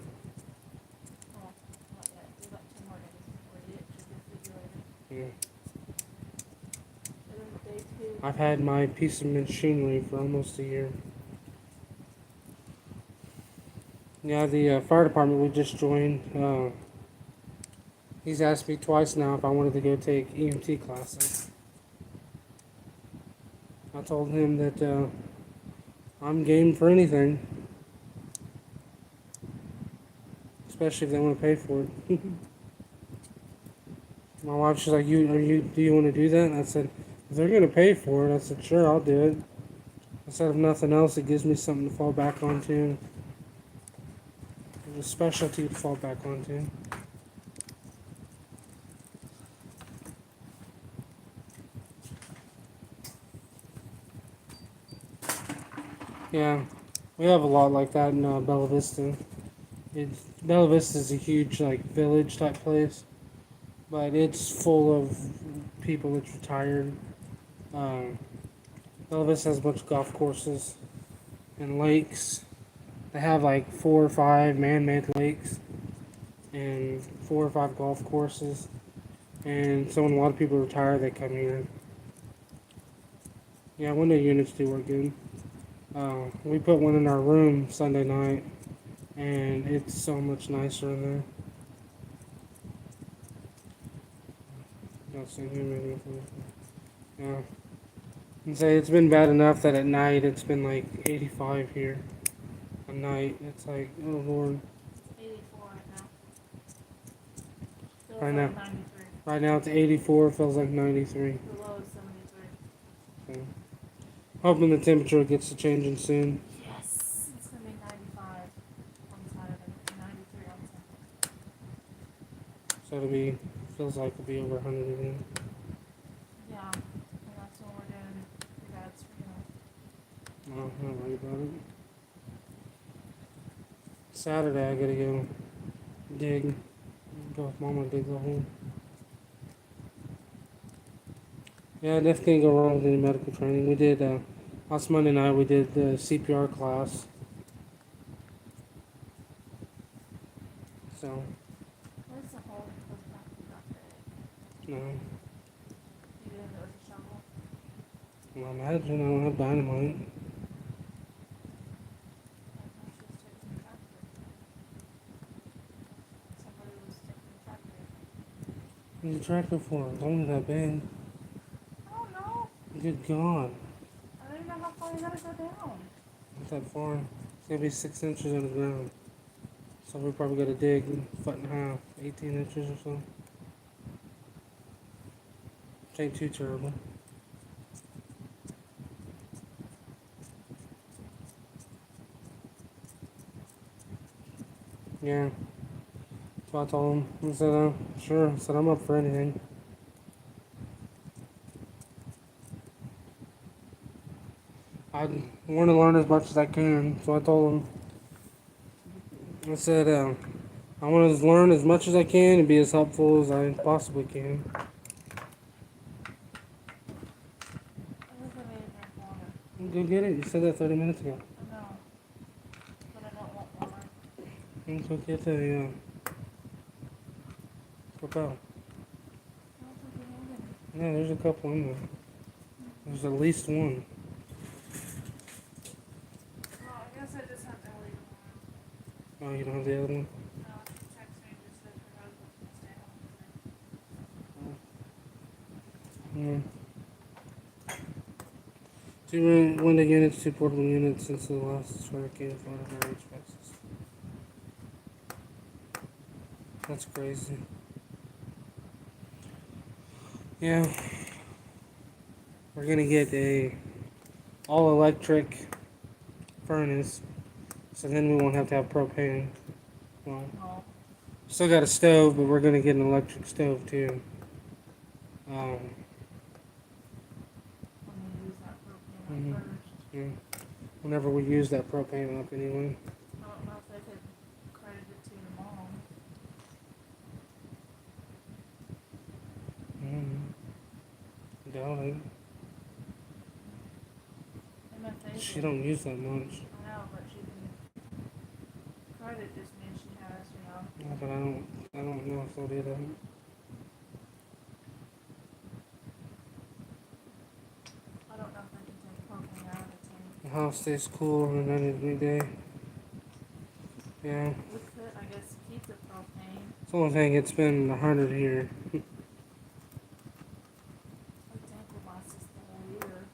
Oh, not yet. We got 2 more days before you get your defibrillator. Yeah. And then day 2. I've had my piece of machinery for almost a year. Yeah, the fire department we just joined, he's asked me twice now if I wanted to go take EMT classes. I told him that I'm game for anything, especially if they want to pay for it. My wife, she's like, do you want to do that? And I said, if they're gonna pay for it, I said, sure, I'll do it. I said, if nothing else, it gives me something to fall back onto, a specialty to fall back onto. Yeah, we have a lot like that in Bella Vista. Bella Vista is a huge like village type place, but it's full of people that's retired. Um, Bella Vista has a bunch of golf courses and lakes. They have like 4 or 5 man-made lakes and 4 or 5 golf courses. And so when a lot of people retire, they come here. Yeah, window units do work good. We put one in our room Sunday night, and it's so much nicer in there. That's in here, maybe. Yeah. And say it's been bad enough that at night it's been like 85 here. At night, it's like, oh Lord. 84 right now. Feels Right like now. 93. Right now it's 84, feels like 93. The low is 73. So, hoping the temperature gets to changing soon. Yes! It's going to be 95 on Saturday. 93 on Sunday. So feels like it'll be over 100 again. Yeah. And that's when we're doing your dad's funeral. I'm not worried about it. Saturday I gotta go dig. Go with Mama dig the hole. Yeah, nothing can go wrong with any medical training. We did, last Monday night we did the CPR class. So, Where's the hole that goes back to Dr. A? no. You didn't know it was a shovel? Well, imagine I don't have dynamite. Somebody was taking the tractor. What's the tractor for? It's only that big. I don't know. Good God. I don't even know how far you gotta go down. Not that far. It's gonna be 6 inches on the ground. So we probably gotta dig a foot and a half, 18 inches or so. Which ain't too terrible. Yeah. So I told him. I said, sure. I said, I'm up for anything. I want to learn as much as I can. So I told him. I said, I want to learn as much as I can and be as helpful as I possibly can. Everybody need to drink water. Go get it. You said that 30 minutes ago. I know. But I don't want water. Go get the, cup out. I don't think we have any. Yeah, there's a couple in there. There's at least one. Well, I guess I just have to leave them Oh, you don't have the other one? on. No, she texted me and just said her husband can stay home today. Yeah. 2 window units, 2 portable units since the last hurricane flood of our expenses. That's crazy. Yeah. We're gonna get a all electric furnace, so then we won't have to have propane. Well, No. Still got a stove, but we're gonna get an electric stove too. When you use that propane Mhm. up first. Yeah. Whenever we use that propane up, anyway. I don't know if they could credit it to your mom. Doubt it. And if they She did, don't use that much. I know, but she can credit just means she has, you know. Yeah, but I don't know if they'll do that. I don't know if they can take propane out of the tank. The house stays cool on any day. Yeah. We could, I guess, keep the propane. It's the only thing. It's been 100 here. The tank will last us the whole year.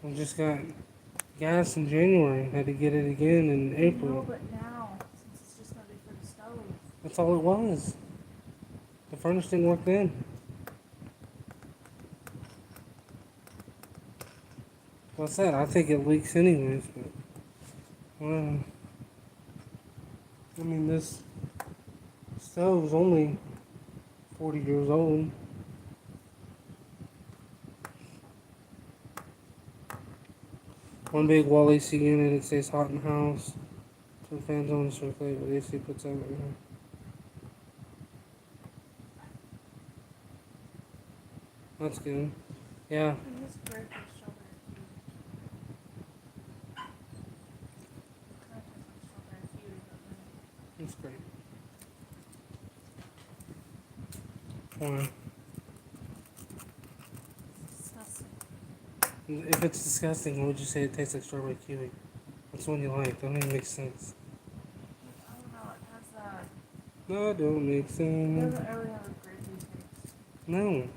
We just got gas in January. Had to get it again in No, April. but now, since it's just gonna be for the stove. That's all it was. The furnace didn't work then. What's that? I think it leaks anyways, but well, I mean this stove's only 40 years old. One big wall AC unit, it stays hot in the house. So the fans only circulate what AC puts out. That's good. Yeah. And this grape is strawberry kiwi. Kind of tastes like strawberry kiwi, but then That's great. Why? it's disgusting. If it's disgusting, why would you say it tastes like strawberry kiwi? That's one you like. That don't even make sense. I don't know, it has that. No, it don't make It sense. doesn't really have a grapey taste. No,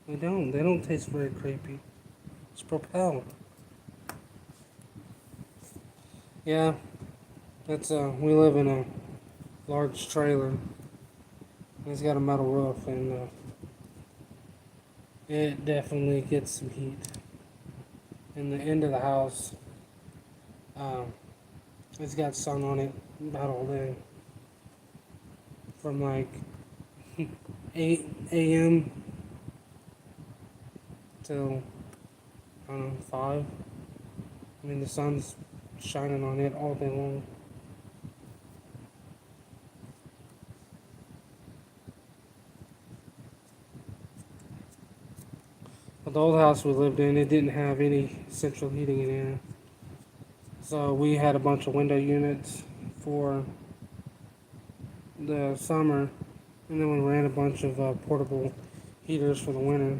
they don't. They don't taste very creepy. It's Propel. Yeah, that's we live in a large trailer. It's got a metal roof, and it definitely gets some heat. In the end of the house, it's got sun on it about all day. From like 8 a.m. till, I don't know, 5. I mean, the sun's shining on it all day long. But the old house we lived in, it didn't have any central heating in there. So we had a bunch of window units for the summer, and then we ran a bunch of portable heaters for the winter.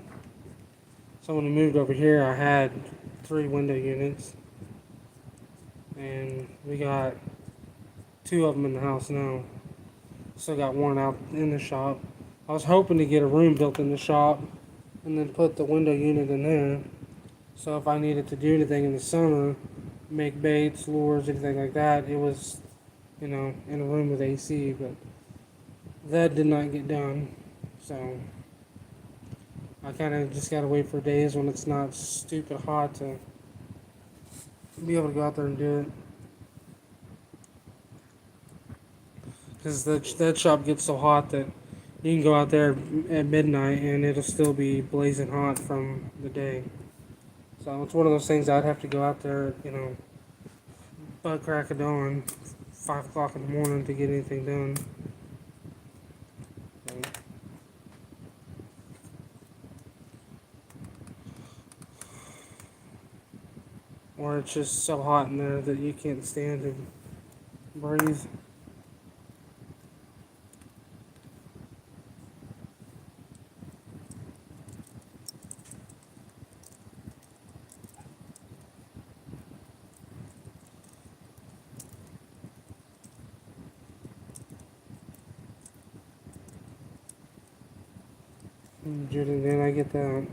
So when we moved over here, I had 3 window units, and we got 2 of them in the house now. Still got one out in the shop. I was hoping to get a room built in the shop and then put the window unit in there. So if I needed to do anything in the summer, make baits, lures, anything like that, it was, in a room with AC, but that did not get done. So I kind of just got to wait for days when it's not stupid hot to be able to go out there and do it. Because that shop gets so hot that you can go out there at midnight and it'll still be blazing hot from the day. So it's one of those things I'd have to go out there, butt crack of dawn, 5 o'clock in the morning to get anything done. So, or it's just so hot in there that you can't stand to breathe. Judy, did I get that? I haven't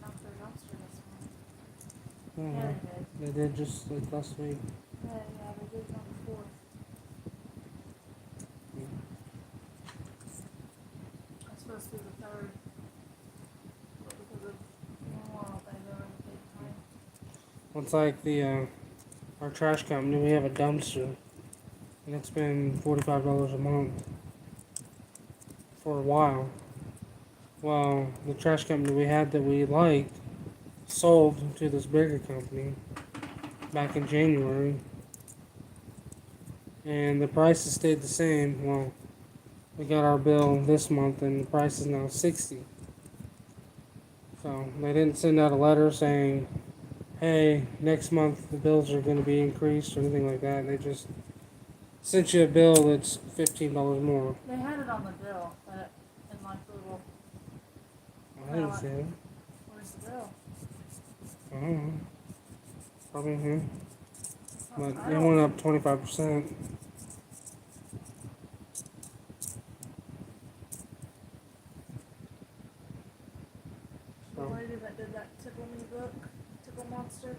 knocked their dumpster this month. Yeah, they did. They did just like last week. Yeah, they did it on the 4th. It's supposed to be the 3rd. But because of Memorial Day, they're in big time. It's like the our trash company, we have a dumpster, and it's been $45 a month for a while. Well, the trash company we had that we liked sold to this bigger company back in January, and the prices stayed the same. Well, we got our bill this month, and the price is now $60. So they didn't send out a letter saying, "Hey, next month the bills are going to be increased" or anything like that. They just sent you a bill that's $15 more. They had it on the bill, but in like the little, I didn't see it. where's the bill? I don't know. Probably here. But I it don't- went up 25%. The lady that did that Tickle Me book, Tickle Monster,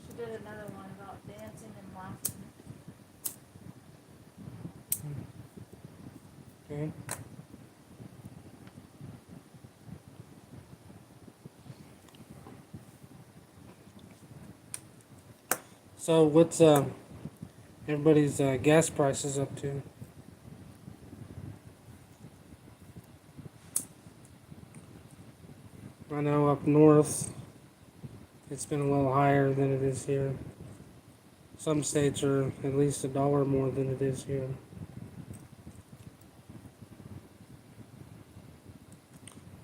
she did another one about dancing and laughing. Okay. So what's everybody's gas prices up to? I know up north it's been a little higher than it is here. Some states are at least $1 more than it is here.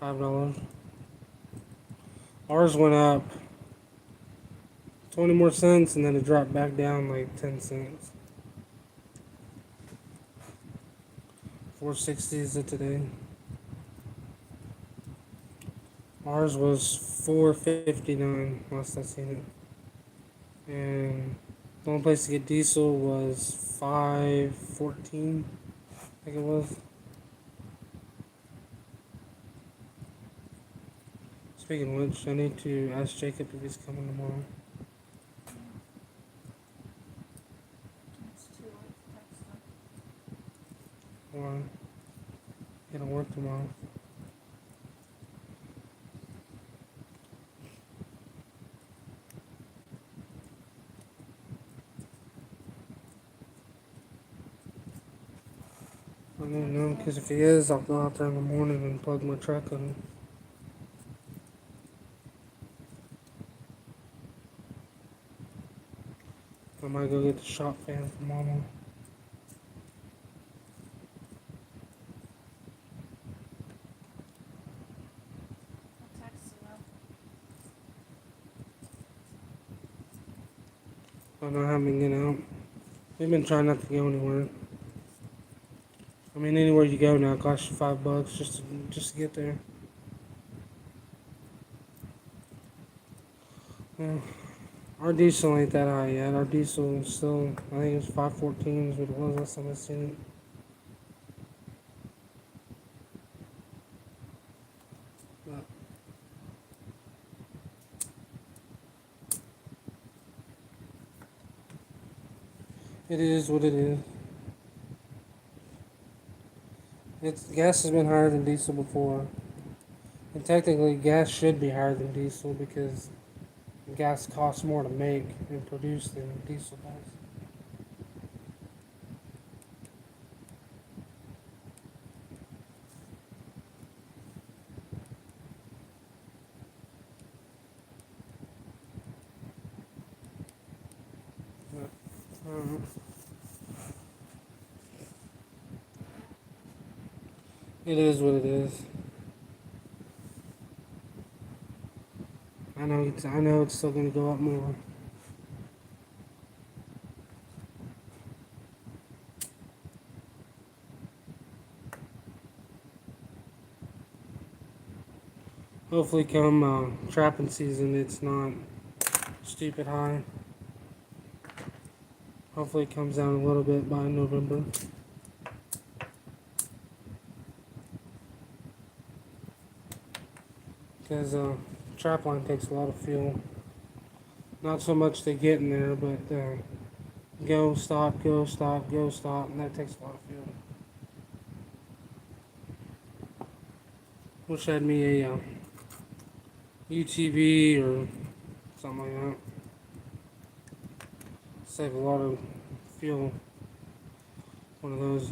$5. Ours went up 20 more cents and then it dropped back down like 10 cents. 460 is it today? Ours was 459 last I seen it. And the only place to get diesel was 514, I think it was. Speaking of which, I need to ask Jacob if he's coming tomorrow. It's too late to text them. Or he don't work tomorrow. I don't know, because if he is, I'll go out there in the morning and plug my truck in. I might go get the shop fan for Mama. I'll text you though. I don't know how we can get out. We've been trying not to go anywhere. I mean, anywhere you go now costs you $5 just to get there. Yeah. Our diesel ain't that high yet. Our diesel is still, I think it's 514 is what it was last time I seen it. But it is what it is. Gas has been higher than diesel before. And technically gas should be higher than diesel because gas costs more to make and produce than diesel does. But, it is what it is. I know it's still gonna go up more. Hopefully come trapping season it's not stupid high. Hopefully it comes down a little bit by November. Because trap line takes a lot of fuel. Not so much to get in there, but go, stop, go, stop, go, stop, and that takes a lot of fuel. Wish I had me a UTV or something like that. Save a lot of fuel. One of those.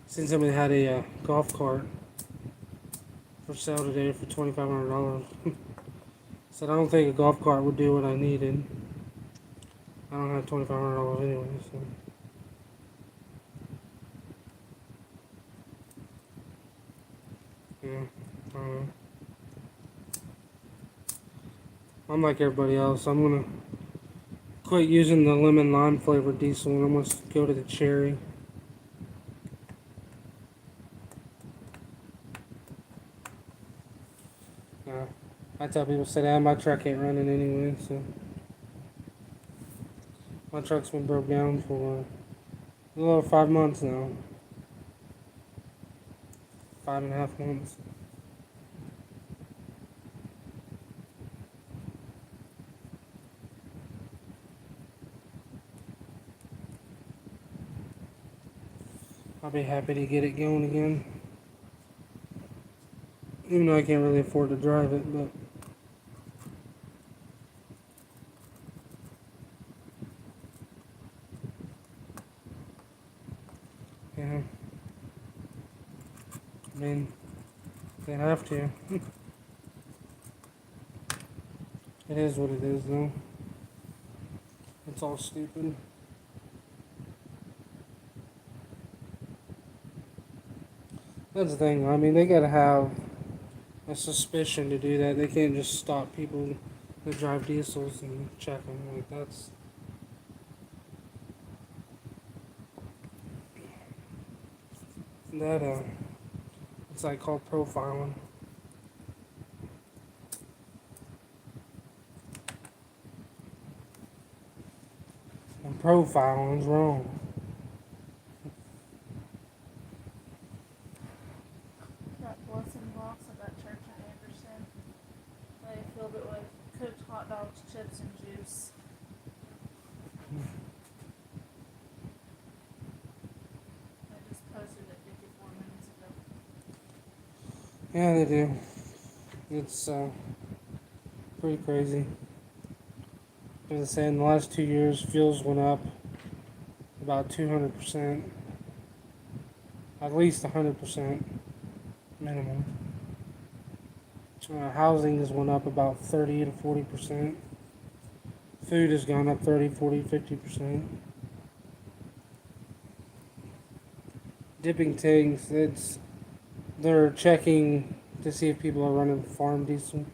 Seen somebody had a golf cart for sale today for $2,500. Said I don't think a golf cart would do what I needed. I don't have $2,500 anyway, so. Yeah, I don't know. I'm like everybody else. I'm gonna quit using the lemon lime flavored diesel and I'm gonna go to the cherry. I tell people, say that my truck ain't running anyway, so. My truck's been broke down for a little over 5 months now. 5.5 months. I'll be happy to get it going again. Even though I can't really afford to drive it, but. Yeah. I mean, they have to. It is what it is, though. It's all stupid. That's the thing. I mean, they gotta have a suspicion to do that. They can't just stop people that drive diesels and check them. Like, that's. It's like called profiling. And profiling's wrong. That blessing box at that church in Anderson, they filled it with cooked hot dogs, chips, and juice. I just posted it 54 minutes ago. Yeah, they do. It's pretty crazy. As I say, in the last 2 years, fuels went up about 200%, at least 100% minimum. Housing has went up about 30 to 40%. Food has gone up 30, 40, 50%. Dipping tanks, they're checking to see if people are running farm diesel.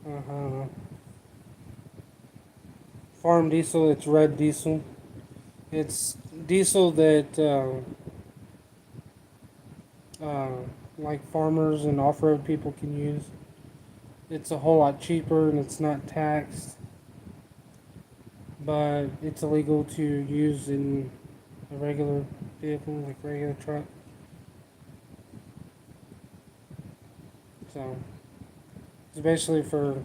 I don't know. Farm diesel, it's red diesel. It's diesel that like farmers and off-road people can use. It's a whole lot cheaper and it's not taxed, but it's illegal to use in a regular vehicle, like regular truck. So it's basically for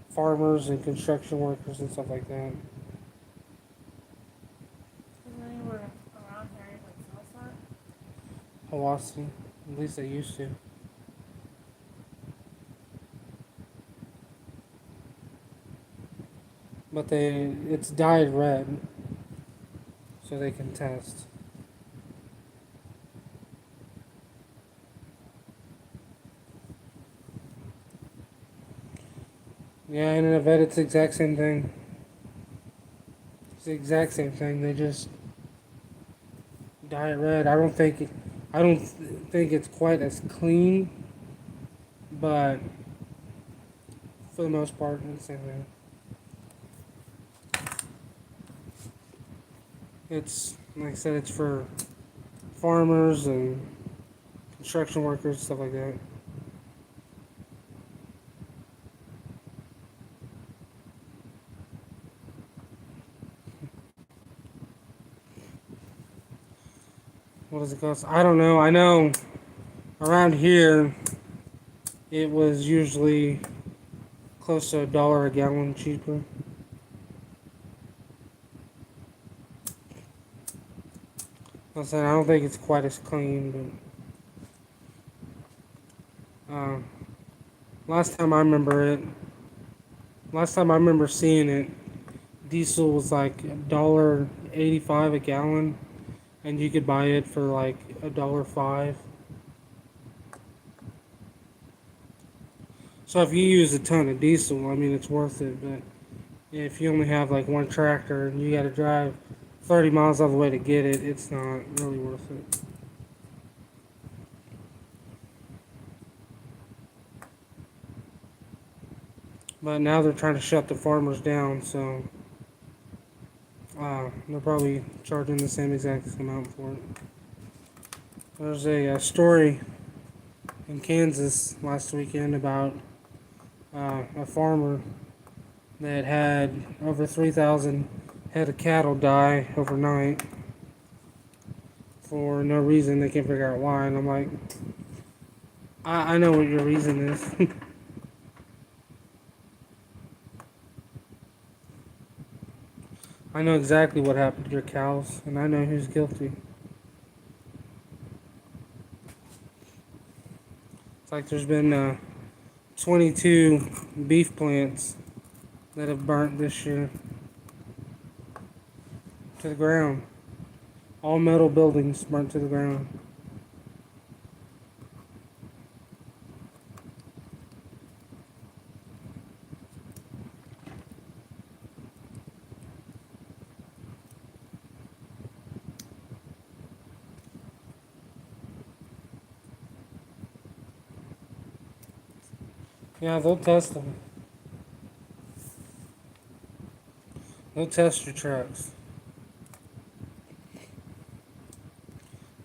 farmers and construction workers and stuff like that. Is there anywhere around here that sells that? Hawaii, at least they used to. But it's dyed red, so they can test. Yeah, and in a vet, it's the exact same thing. It's the exact same thing. They just dye it red. I don't think it's quite as clean, but for the most part, it's the same thing. It's like I said, it's for farmers and construction workers, stuff like that. What does it cost? I don't know. I know around here it was usually close to $1 a gallon cheaper. I said I don't think it's quite as clean, but last time I remember it, last time I remember seeing it, diesel was like $1.85 a gallon, and you could buy it for like $1.05. So if you use a ton of diesel, I mean it's worth it. But if you only have like one tractor and you got to drive 30 miles all the way to get it, it's not really worth it. But now they're trying to shut the farmers down, so they're probably charging the same exact amount for it. There's a story in Kansas last weekend about a farmer that had over 3,000 head of cattle die overnight for no reason. They can't figure out why, and I'm like, I know what your reason is. I know exactly what happened to your cows, and I know who's guilty. It's like there's been 22 beef plants that have burnt this year to the ground. All metal buildings burnt to the ground. Yeah, they'll test them. They'll test your trucks.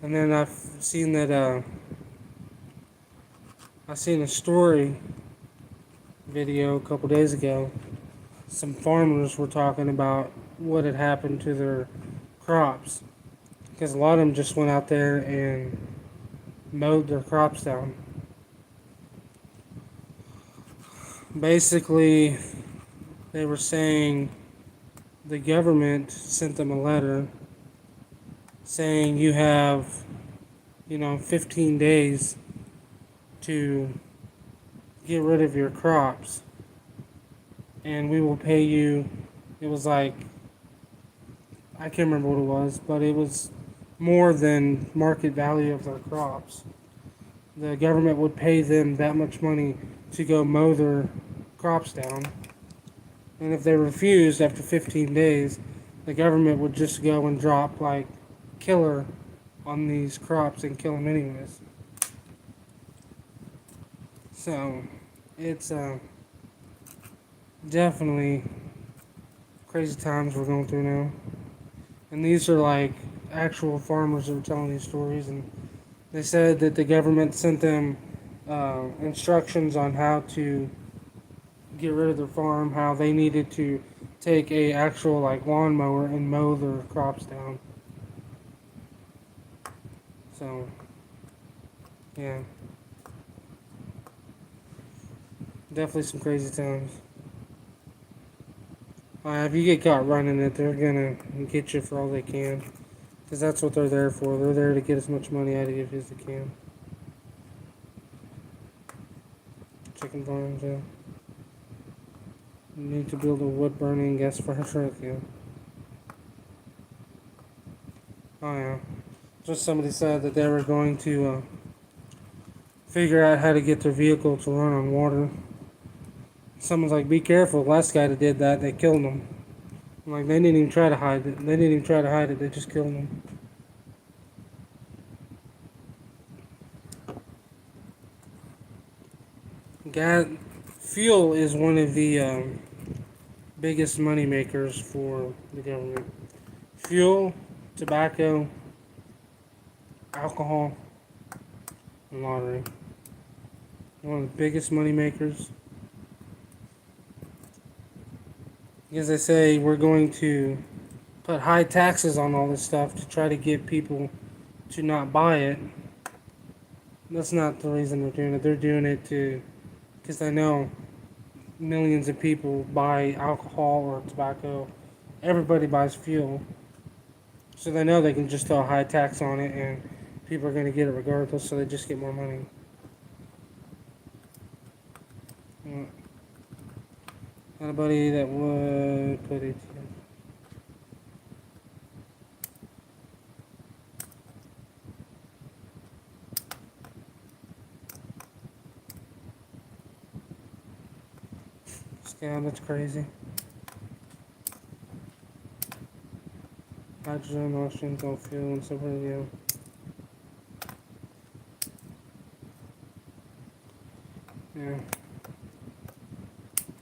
And then I've seen that, I seen a story video a couple days ago. Some farmers were talking about what had happened to their crops. Because a lot of them just went out there and mowed their crops down. Basically, they were saying the government sent them a letter saying you have, 15 days to get rid of your crops and we will pay you. It was like, I can't remember what it was, but it was more than market value of their crops. The government would pay them that much money to go mow their crops down. And if they refused after 15 days, the government would just go and drop like killer on these crops and kill them anyways. So it's definitely crazy times we're going through now. And these are like actual farmers that are telling these stories, and they said that the government sent them instructions on how to get rid of their farm, how they needed to take a actual like lawnmower and mow their crops down. So, yeah, definitely some crazy times. If you get caught running it, they're gonna get you for all they can, because that's what they're there for. They're there to get as much money out of you as they can. Chicken farms, yeah. You need to build a wood-burning gas-fired truck, yeah. Oh, yeah. Just somebody said that they were going to figure out how to get their vehicle to run on water. Someone's like, be careful. Last guy that did that, they killed him. I'm like, they didn't even try to hide it. They didn't even try to hide it. They just killed him. Fuel is one of the biggest money makers for the government. Fuel, tobacco, alcohol, and lottery. One of the biggest money makers. Because they say we're going to put high taxes on all this stuff to try to get people to not buy it. That's not the reason they're doing it. They're doing it to because I know millions of people buy alcohol or tobacco. Everybody buys fuel, so they know they can just throw a high tax on it, and people are going to get it regardless. So they just get more money. Mm. Anybody that would put it. Scam, that's crazy. Hydrogen, oxygen, don't fuel, and so forth. Yeah. Yeah.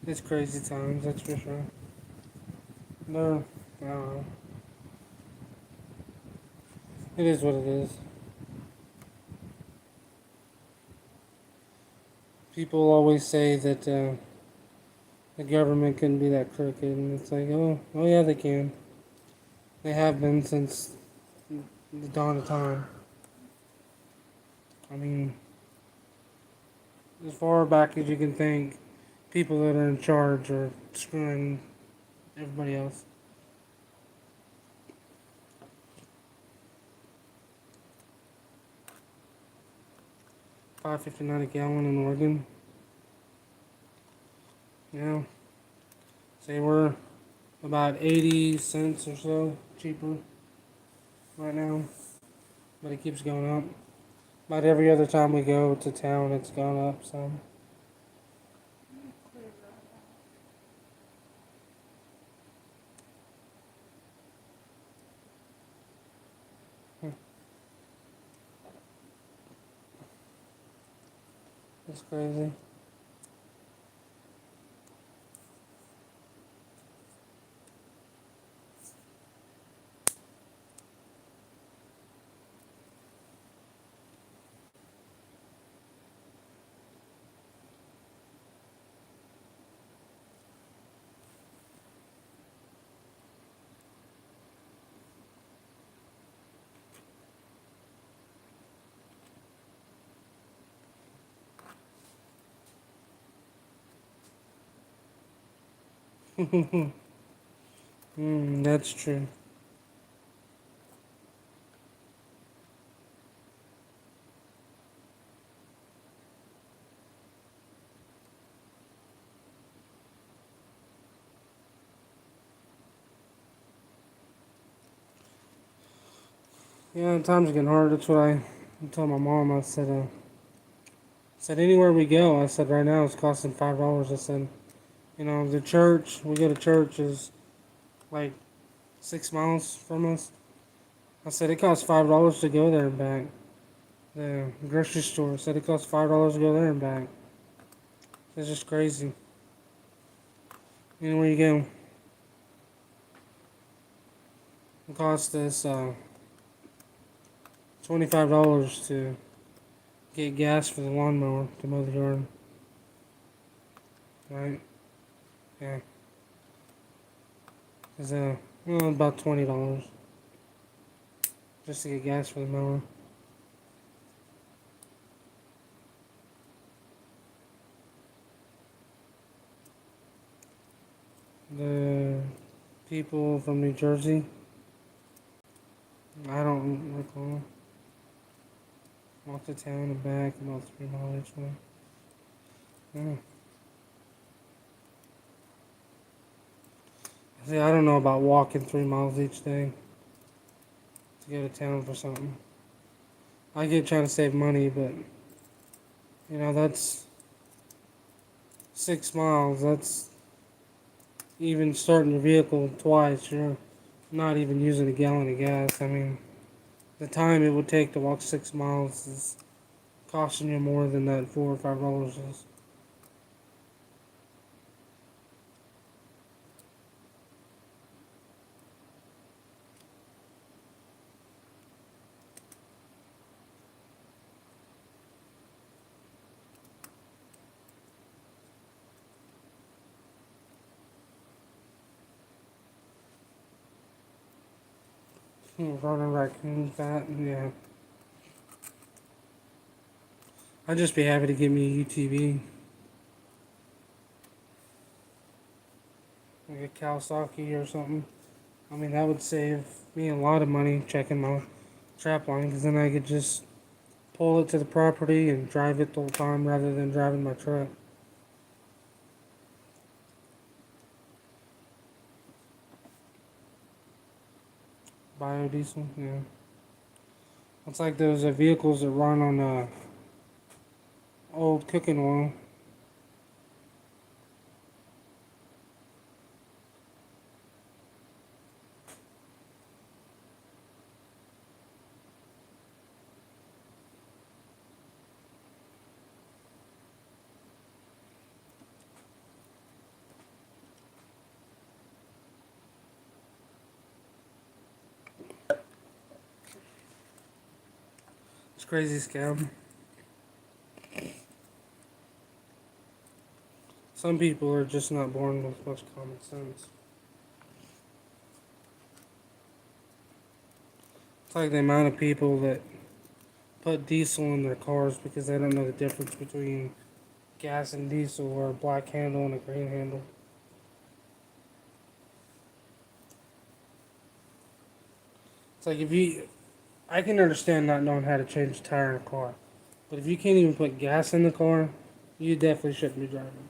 It's crazy times, that's for sure. No, I don't know. It is what it is. People always say that the government can be that crooked, and it's like, oh yeah, they can. They have been since the dawn of time. I mean, as far back as you can think, people that are in charge are screwing everybody else. $5.59 a gallon in Oregon. Yeah. Say we're about 80 cents or so cheaper right now, but it keeps going up. About every other time we go to town, it's gone up some. It's crazy. That's true. Yeah, times are getting hard. That's what I told my mom. I said anywhere we go, I said right now it's costing $5. I said, the church we go to church is like 6 miles from us. I said it costs $5 to go there and back. The grocery store said it costs $5 to go there and back. It's just crazy. Anywhere you go, it costs us $25 to get gas for the lawnmower to mow the yard. Right? Yeah. It's about $20 just to get gas for the mower. The people from New Jersey, I don't recall. Walk to town and back about 3 miles each way. Yeah. See, I don't know about walking 3 miles each day to go to town for something. I get trying to save money, but that's 6 miles. That's even starting your vehicle twice. You're not even using a gallon of gas. I mean, the time it would take to walk 6 miles is costing you more than that $4 or $5 is. Running raccoons, that, yeah. I'd just be happy to give me a UTV. like a Kawasaki or something. I mean, that would save me a lot of money checking my trap line, because then I could just pull it to the property and drive it the whole time rather than driving my truck. Biodiesel, yeah. It's like those vehicles that run on old cooking oil. It's crazy scam. Some people are just not born with much common sense. It's like the amount of people that put diesel in their cars because they don't know the difference between gas and diesel, or a black handle and a green handle. It's like I can understand not knowing how to change a tire in a car, but if you can't even put gas in the car, you definitely shouldn't be driving.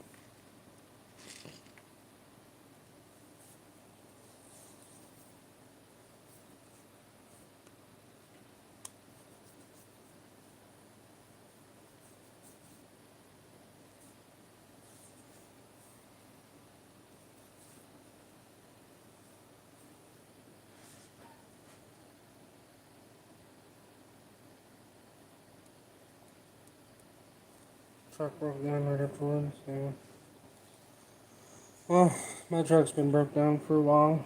Truck broke down right afterwards. So, well, my truck's been broke down for a while.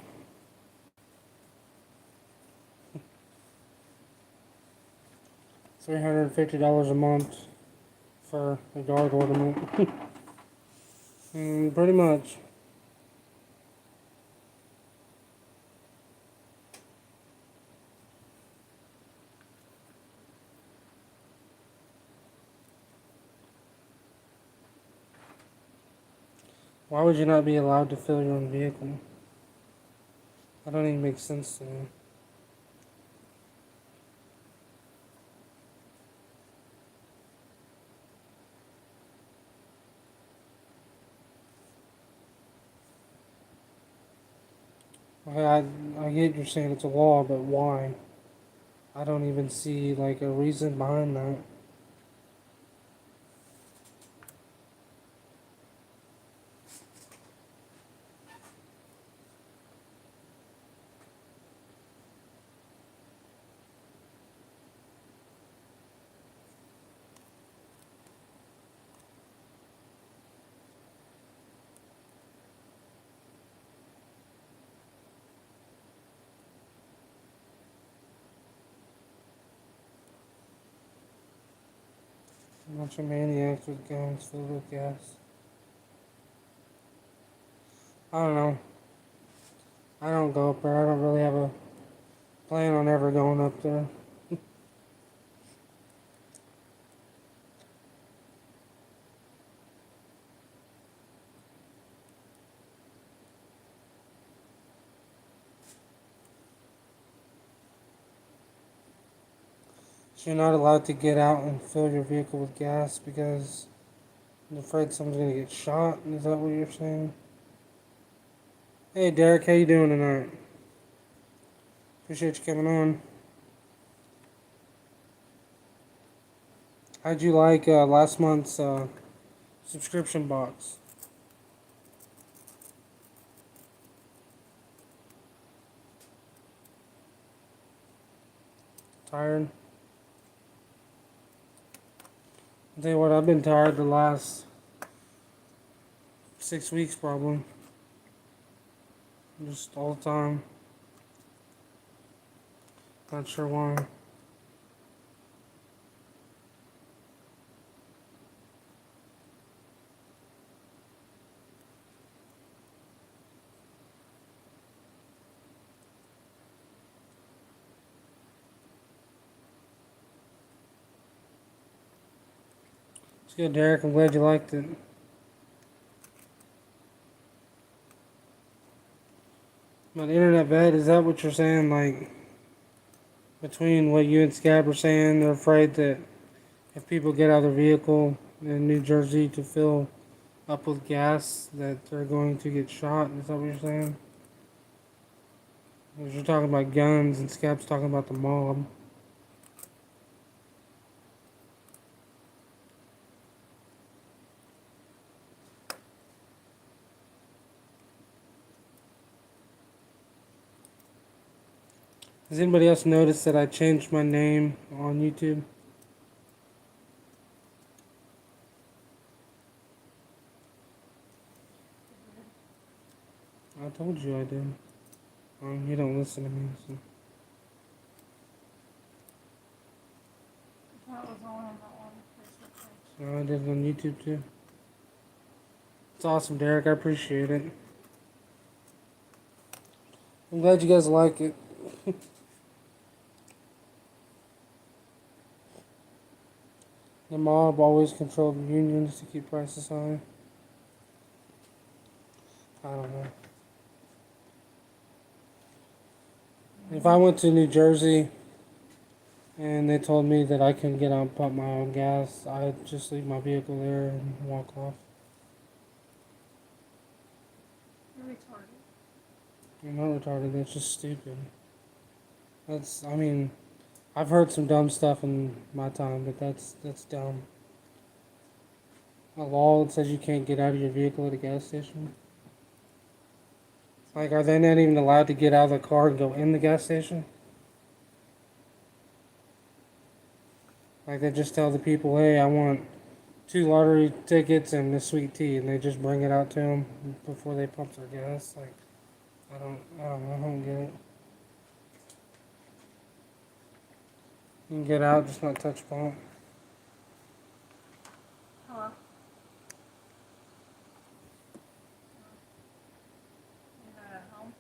$350 a month for a yard ornament. Pretty much. Why would you not be allowed to fill your own vehicle? That don't even make sense to me. I get you're saying it's a law, but why? I don't even see like a reason behind that. A bunch of maniacs with guns filled with gas. I don't know. I don't go up there. I don't really have a plan on ever going up there. So you're not allowed to get out and fill your vehicle with gas because you're afraid someone's gonna get shot? Is that what you're saying? Hey Derek, how you doing tonight? Appreciate you coming on. How'd you like last month's subscription box? Tired? I'll tell you what, I've been tired the last 6 weeks probably. Just all the time. Not sure why. It's good, Derek. I'm glad you liked it. But internet vet, is that what you're saying? Like, between what you and Scab are saying, they're afraid that if people get out of their vehicle in New Jersey to fill up with gas, that they're going to get shot. Is that what you're saying? Because you're talking about guns and Scab's talking about the mob. Has anybody else noticed that I changed my name on YouTube? I told you I did. You don't listen to me, so. That was all on that one Facebook page. No, I did it on YouTube too. It's awesome, Derek. I appreciate it. I'm glad you guys like it. The mob always controlled unions to keep prices high. I don't know. If I went to New Jersey and they told me that I couldn't get out and pump my own gas, I'd just leave my vehicle there and walk off. You're retarded. I'm not retarded, that's just stupid. I mean, I've heard some dumb stuff in my time, but that's dumb. A law that says you can't get out of your vehicle at a gas station? Like, are they not even allowed to get out of the car and go in the gas station? Like, they just tell the people, hey, I want 2 lottery tickets and a sweet tea, and they just bring it out to them before they pump their gas. Like, I don't get it. You can get out, just not touch pump. Hello? You're not at home?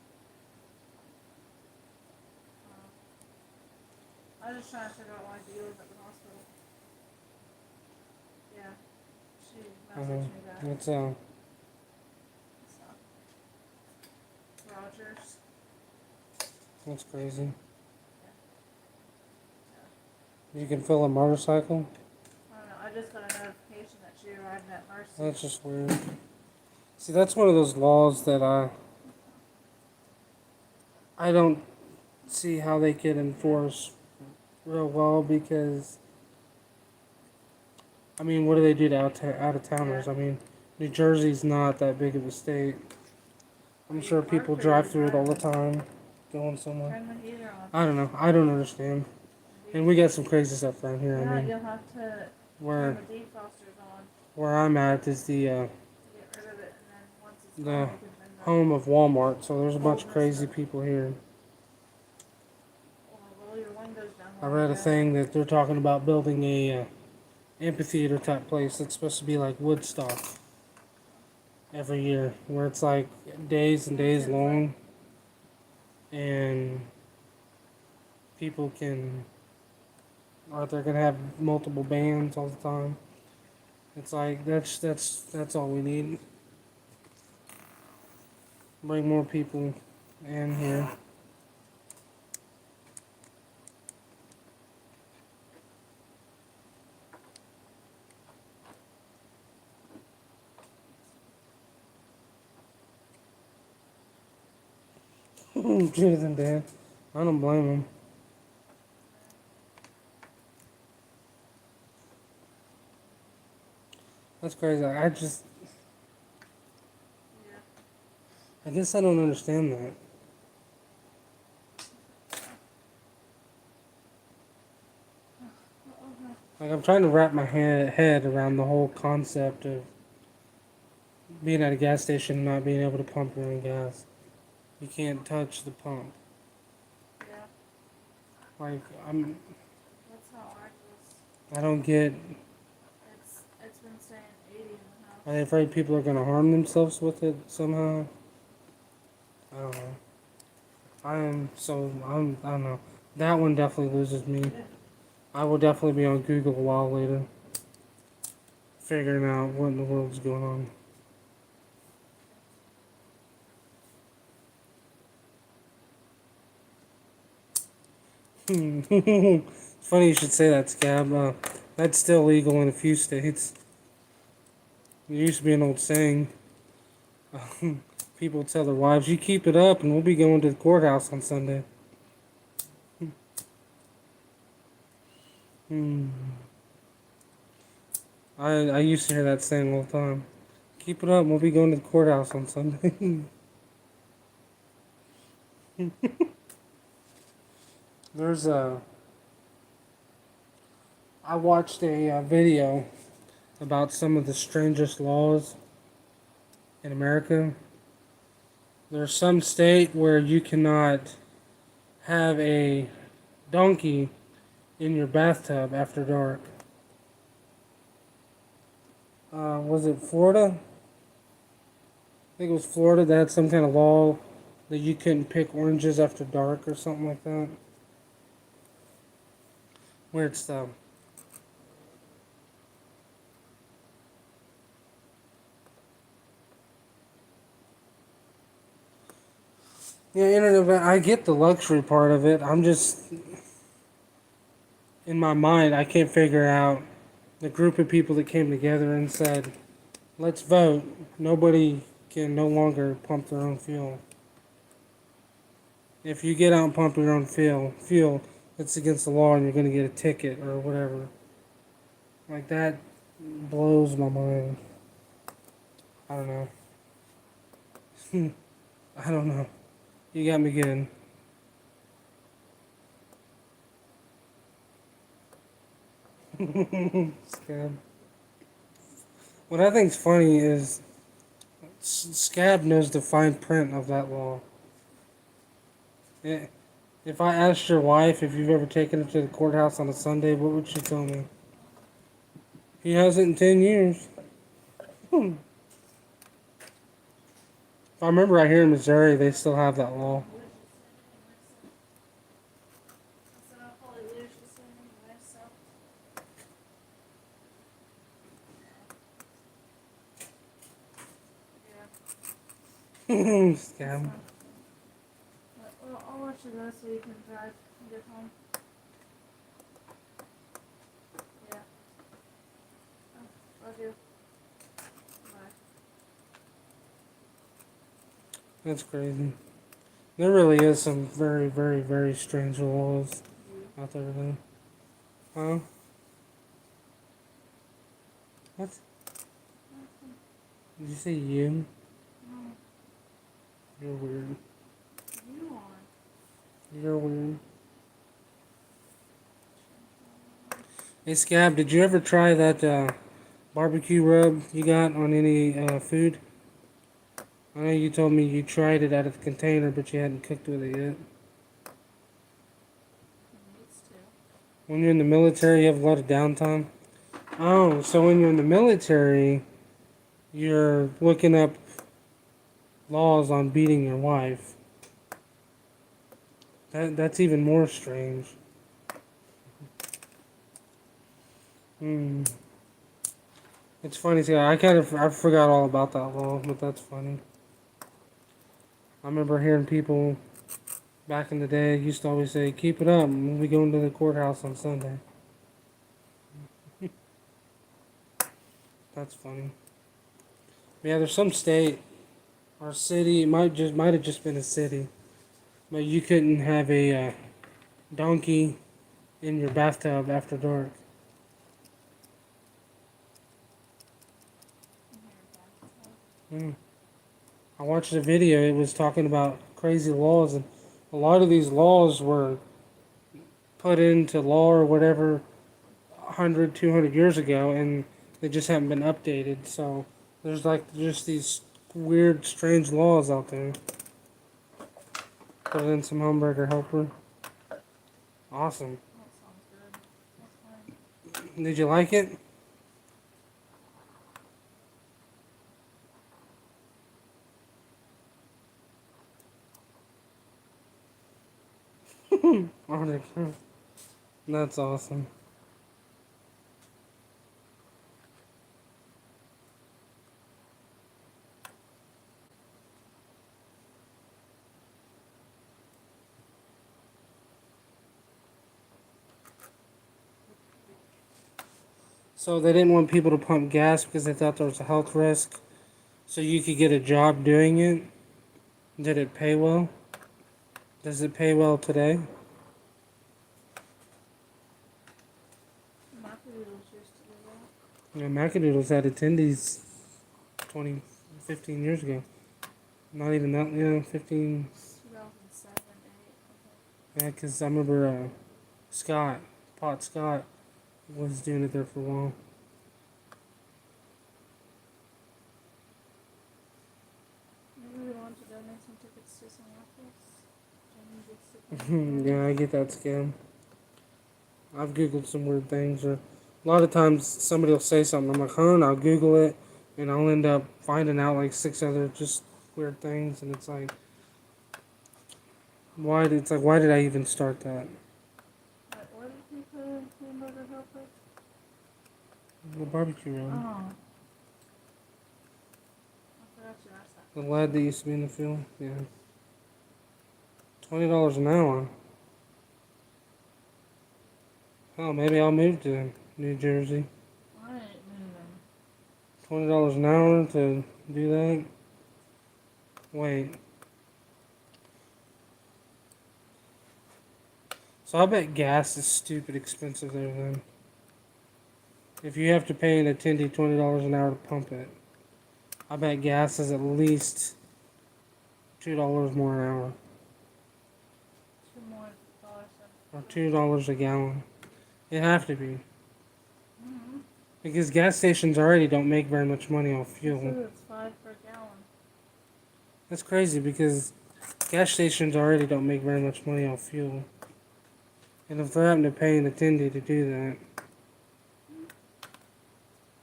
I was just trying to figure out why Dee was at the hospital. Yeah. She messaged me that. It's So. Rogers. that's crazy. You can fill a motorcycle? I don't know. I just got a notification that she arrived at Mercy. That's just weird. See, that's one of those laws that I don't see how they could enforce real well because, I mean, what do they do to out of towners? I mean, New Jersey's not that big of a state. I'm sure people drive through it all the time, going somewhere. Turn the heater on. I don't know. I don't understand. And we got some crazy stuff down here. Yeah, I mean, you'll have to where turn the defrosters on where I'm at is the to get rid of it, and then once it's the gone, you can turn the home of Walmart. So there's a bunch of crazy people here. roll your windows down. I read a thing that they're talking about building a amphitheater type place that's supposed to be like Woodstock every year, where it's like days and days long, and people can, or they're gonna have multiple bands all the time. It's like that's all we need. Bring more people in here. Judith and Dan. I don't blame them. That's crazy. I guess I don't understand that. Like, I'm trying to wrap my head around the whole concept of being at a gas station and not being able to pump your own gas. You can't touch the pump. Yeah, Like, that's how ours was. I don't get. It's been saying 80 in the house. Are they afraid people are gonna harm themselves with it somehow? I don't know. I don't know. That one definitely loses me. I will definitely be on Google a while later, figuring out what in the world's going on. It's funny you should say that, Scab. That's still legal in a few states. It used to be an old saying. People tell their wives, "You keep it up, and we'll be going to the courthouse on Sunday." Hmm. I used to hear that saying all the time. Keep it up, and we'll be going to the courthouse on Sunday. There's a. I watched a video about some of the strangest laws in America. There's some state where you cannot have a donkey in your bathtub after dark. Was it Florida? I think it was Florida that had some kind of law that you couldn't pick oranges after dark or something like that. Weird stuff. Yeah, internet. I get the luxury part of it. I'm just in my mind. I can't figure out the group of people that came together and said, "Let's vote." Nobody can no longer pump their own fuel. If you get out and pump your own fuel, it's against the law and you're going to get a ticket or whatever. Like that blows my mind. I don't know. I don't know. You got me good. Scab. What I think's funny is Scab knows the fine print of that law. If I asked your wife if you've ever taken her to the courthouse on a Sunday, what would she tell me? He hasn't in 10 years. If I remember right here in Missouri, they still have that law. Scam. Well, I'll let you go so you can drive and get home. Yeah. Oh, love you. Bye. That's crazy. There really is some very, very, very strange laws out there, though. Huh? What? Did you say you? No, You're weird. you are. You're weird. Hey, Scab, did you ever try that barbecue rub you got on any food? I know you told me you tried it out of the container, but you hadn't cooked with it yet. Needs to. When you're in the military, you have a lot of downtime. Oh, so when you're in the military, you're looking up laws on beating your wife. That's even more strange. Hmm. It's funny, see, I forgot all about that law, but that's funny. I remember hearing people back in the day used to always say, "Keep it up, we'll be going to the courthouse on Sunday." That's funny. Yeah, there's some state or city. It might have just been a city, but you couldn't have a donkey in your bathtub after dark. Mm. I watched a video. It was talking about crazy laws, and a lot of these laws were put into law or whatever 100, 200 years ago, and they just haven't been updated. So there's like just these weird, strange laws out there. Put in some hamburger helper. Awesome. That sounds good. That's fine. Did you like it? That's awesome. So they didn't want people to pump gas because they thought there was a health risk. So you could get a job doing it. Did it pay well? Does it pay well today? Macaroodles used to do that. Yeah, Macadoodles had attendees 20, 15 years ago. Not even that, 15. 2007, 8. Yeah, because I remember Scott, Pot Scott, was doing it there for a while. Maybe we want to donate some tickets to some raffles. Yeah, I get that scam. I've Googled some weird things. Or a lot of times somebody will say something. I'm like, huh? And I'll Google it. And I'll end up finding out like 6 other just weird things. And it's like, why did I even start that? What did you put in hamburger helper? The barbecue Oh. room. I forgot you asked that. The lad that used to be in the field. Yeah. $20 an hour. Hell, maybe I'll move to New Jersey. I ain't moving. $20 an hour to do that? Wait. So I bet gas is stupid expensive there then. If you have to pay an attendee $20 an hour to pump it, I bet gas is at least $2 more an hour. $2 more. Or $2 a gallon. It'd have to be. Mm-hmm. Because gas stations already don't make very much money off fuel. So it's $5 per gallon. That's crazy because gas stations already don't make very much money off fuel. And if they're having to pay an attendee to do that,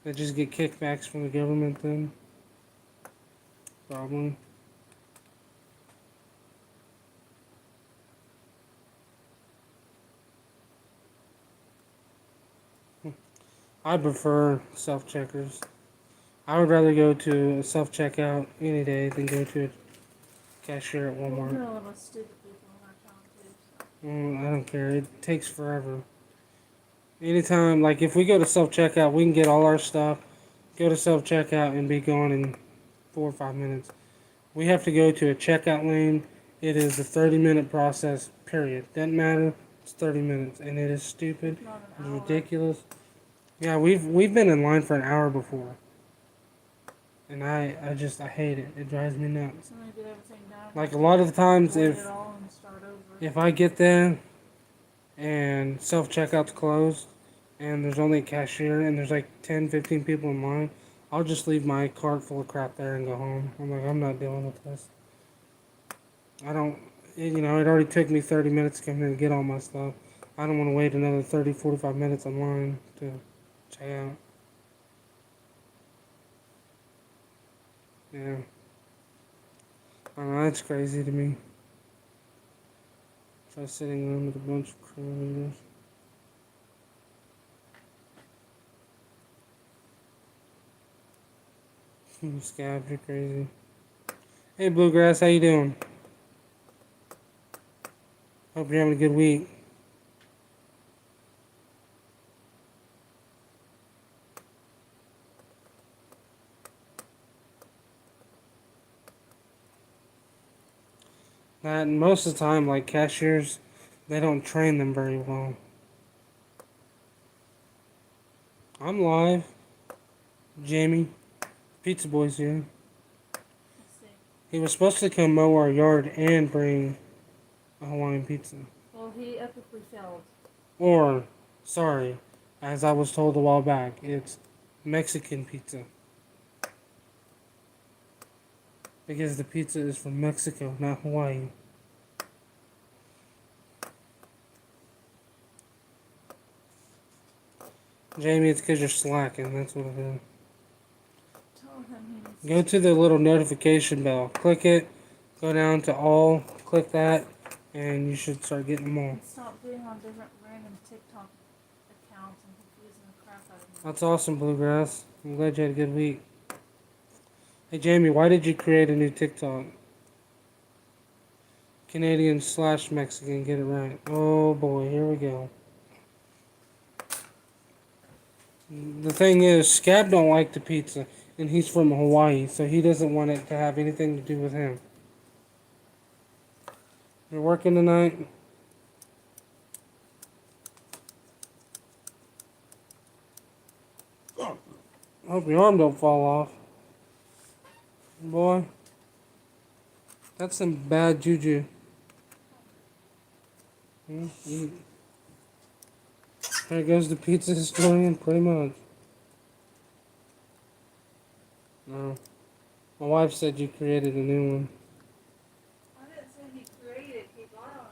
they just get kickbacks from the government then. Probably. I prefer self-checkers. I would rather go to a self-checkout any day than go to a cashier at We're Walmart. a lot of stupid people in our town too. So. I don't care. It takes forever. Anytime, like if we go to self-checkout, we can get all our stuff, go to self-checkout, and be gone in 4 or 5 minutes. We have to go to a checkout lane. It is a 30-minute process, period. Doesn't matter. It's 30 minutes, and it is stupid. Not It's an hour. ridiculous. Yeah, we've been in line for an hour before. And I hate it. It drives me nuts. So I'm gonna get everything done. Like a lot of the times Avoid if it all and start over. if I get there and self-checkout's closed and there's only a cashier and there's like 10, 15 people in line, I'll just leave my cart full of crap there and go home. I'm like, I'm not dealing with this. I don't, it already took me 30 minutes to come here to get all my stuff. I don't want to wait another 30, 45 minutes in line to check out. Yeah. I don't know, that's crazy to me. So sitting room with a bunch of crew leaders. Scabs, you're crazy. Hey Bluegrass, how you doing? Hope you're having a good week. And most of the time, like cashiers, they don't train them very well. I'm live. Jamie, Pizza Boy's here. Let's see. He was supposed to come mow our yard and bring a Hawaiian pizza. Well, he epically failed. Or, sorry, as I was told a while back, it's Mexican pizza. Because the pizza is from Mexico, not Hawaii. Jamie, it's because you're slacking, that's what it is. Tell him he needs Go to the little notification bell. Click it. Go down to all. Click that. And you should start getting them all. to stop being on different random TikTok accounts and confusing the crap out of me. That's awesome, Bluegrass. I'm glad you had a good week. Hey, Jamie, why did you create a new TikTok? Canadian/Mexican. Get it right. Oh, boy. Here we go. The thing is, Scab don't like the pizza, and he's from Hawaii, so he doesn't want it to have anything to do with him. You're working tonight? I hope your arm don't fall off. Boy, that's some bad juju. Eat. There goes the pizza historian, pretty much. No. My wife said you created a new one. I didn't say he created, he got on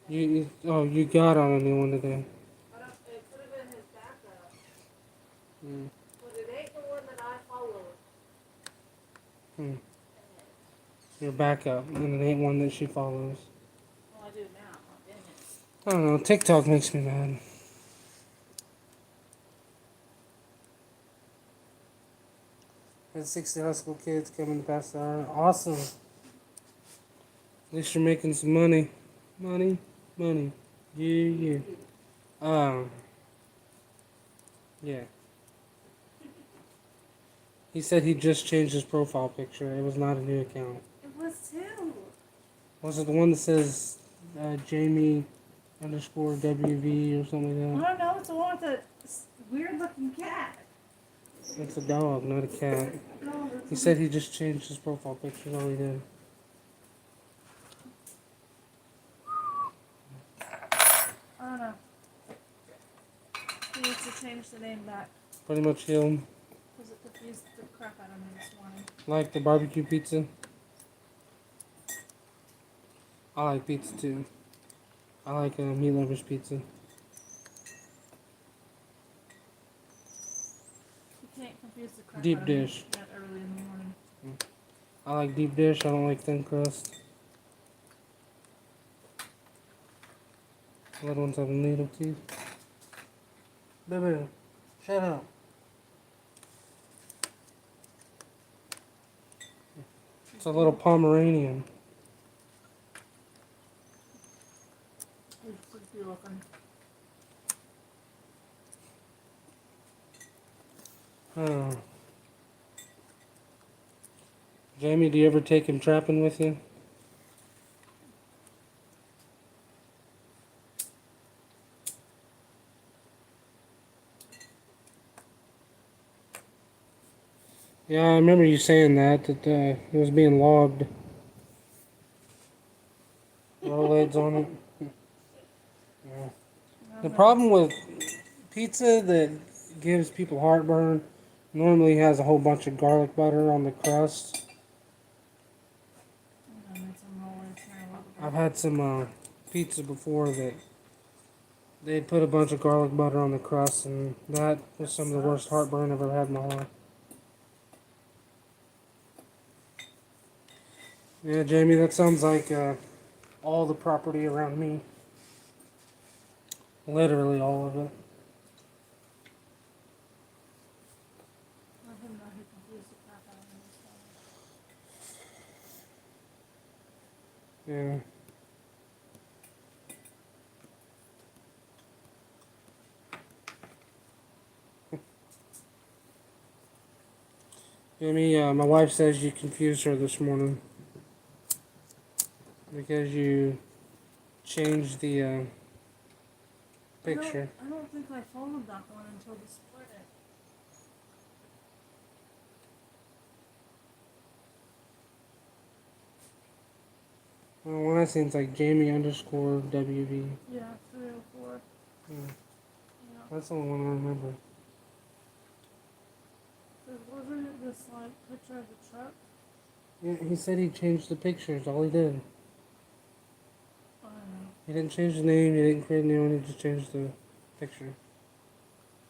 a new one. You got on a new one today. It could have been his backup. Mm. But it ain't the one that I followed. Hmm. Your backup, and it ain't one that she follows. Well, I do now. Oh, dang it. I don't know. TikTok makes me mad. There's 60 high school kids coming past the hour. Awesome. At least you're making some money. Money. Yeah. Yeah. He said he just changed his profile picture. It was not a new account. It was too. Was it the one that says Jamie underscore WV or something I like that? don't know. It's the one with the weird looking cat. It's a dog, not a cat. No, He said he just changed his profile picture. All he did. I don't know. He needs to change the name back. Pretty much him. Because it confused the crap out of me this morning. Like the barbecue pizza. I like pizza too. I like meat lovers pizza. You can't confuse the crap Deep out dish. of me that early in the morning. I like deep dish. I don't like thin crust. Little ones have needle teeth. Baby, shut up. It's a little Pomeranian. He's sleepy looking. Oh. Jamie, do you ever take him trapping with you? Yeah, I remember you saying that it was being logged. Rolaids on it. Yeah. The problem with pizza that gives people heartburn normally has a whole bunch of garlic butter on the crust. I made some rollers here a little bit. I've had some pizza before that they put a bunch of garlic butter on the crust, and that was some of the worst heartburn I've ever had in my life. Yeah, Jamie, that sounds like all the property around me. Literally all of it. Let him know he confused the crap out of me this morning. Yeah. Jamie, my wife says you confused her this morning because you changed the picture. I don't think I followed that one until this morning. Well, one I seen's like Jamie underscore WV. Yeah, 304. Yeah, Yeah. that's the only one I remember. Wasn't it this like picture of the truck? Yeah, he said he changed the pictures. All he did. I don't know. He didn't change the name. He didn't create a new one. He just changed the picture.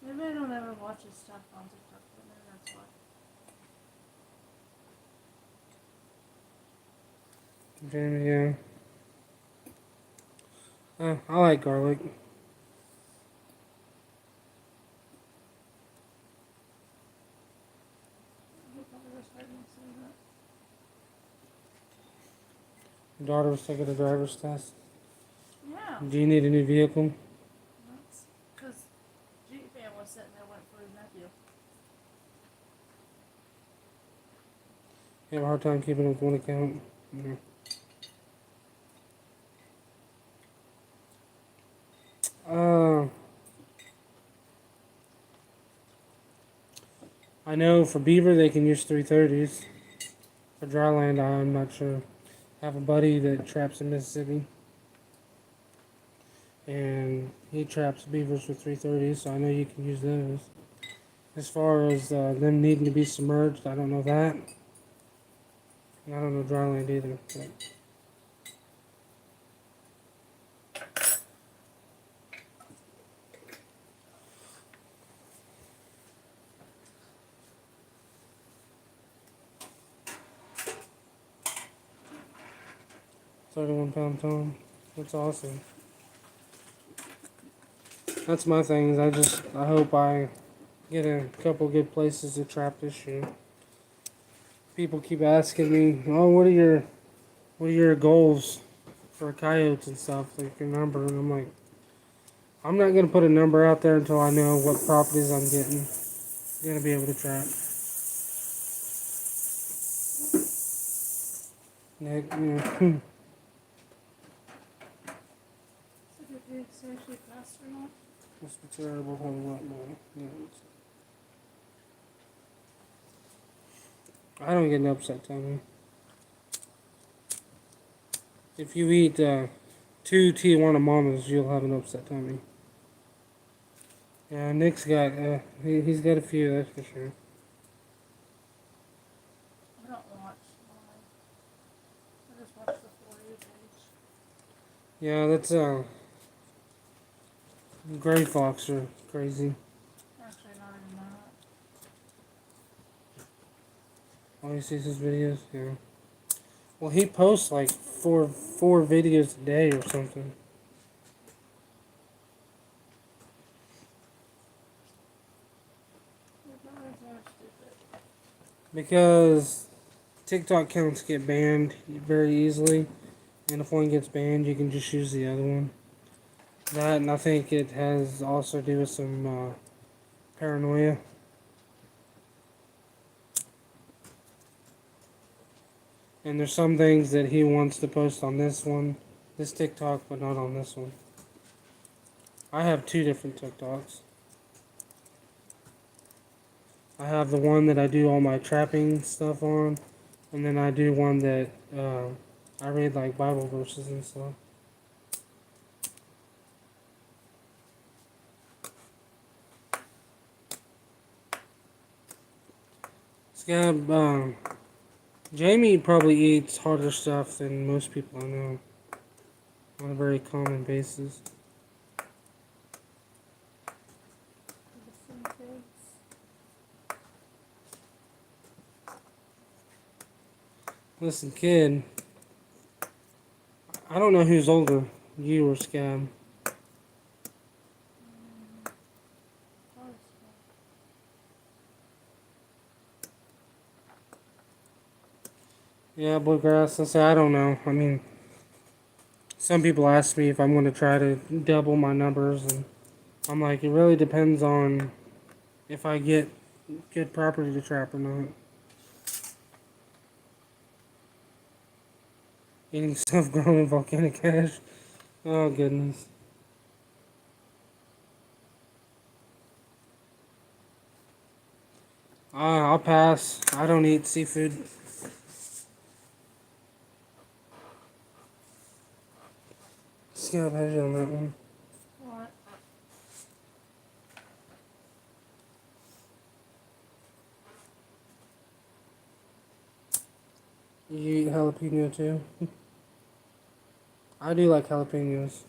Maybe I don't ever watch his stuff on TikTok, but maybe that's why. Jamie, yeah. I like garlic. He probably just heard me say that. Your daughter was taking a driver's test. Yeah. Do you need a new vehicle? That's because G-Fan was sitting there waiting for his You have a hard time keeping up with one account. Yeah. Uh, I know for beaver they can use 330s. For dryland, I'm not sure. I have a buddy that traps in Mississippi, and he traps beavers with 330s, so I know you can use those. As far as them needing to be submerged, I don't know that. And I don't know dryland either. But £31 Tom. That's awesome. That's my thing. I hope I get a couple good places to trap this year. People keep asking me, "Oh, what are your goals for coyotes and stuff? Like your number?" And I'm like, I'm not gonna put a number out there until I know what properties I'm gonna be able to trap. Nick, yeah. So did you actually pass or not? Must be terrible having that more. Yeah, I don't get an upset tummy. If you eat 2 Tijuana mamas, you'll have an upset tummy. Yeah, Nick's got he's got a few, that's for sure. I don't watch mine. I just watch the For You page. Yeah, that's gray fox are crazy. Actually, not even that. All he sees his videos, yeah. Well, he posts like four videos a day or something. Your guys are stupid. Because TikTok accounts get banned very easily, and if one gets banned, you can just use the other one. That, and I think it has also to do with some paranoia. And there's some things that he wants to post on this TikTok, but not on this one. I have 2 different TikToks. I have the one that I do all my trapping stuff on, and then I do one that I read like Bible verses and stuff. Scab, Jamie probably eats harder stuff than most people I know on a very common basis. Listen, kids. Listen, kid, I don't know who's older, you or Scab. Yeah, bluegrass. I don't know. I mean, some people ask me if I'm going to try to double my numbers, and I'm like, it really depends on if I get good property to trap or not. Eating stuff grown in volcanic ash. Oh, goodness. I'll pass. I don't eat seafood. Scab has you on that one. What? You eat jalapeno too? I do like jalapenos.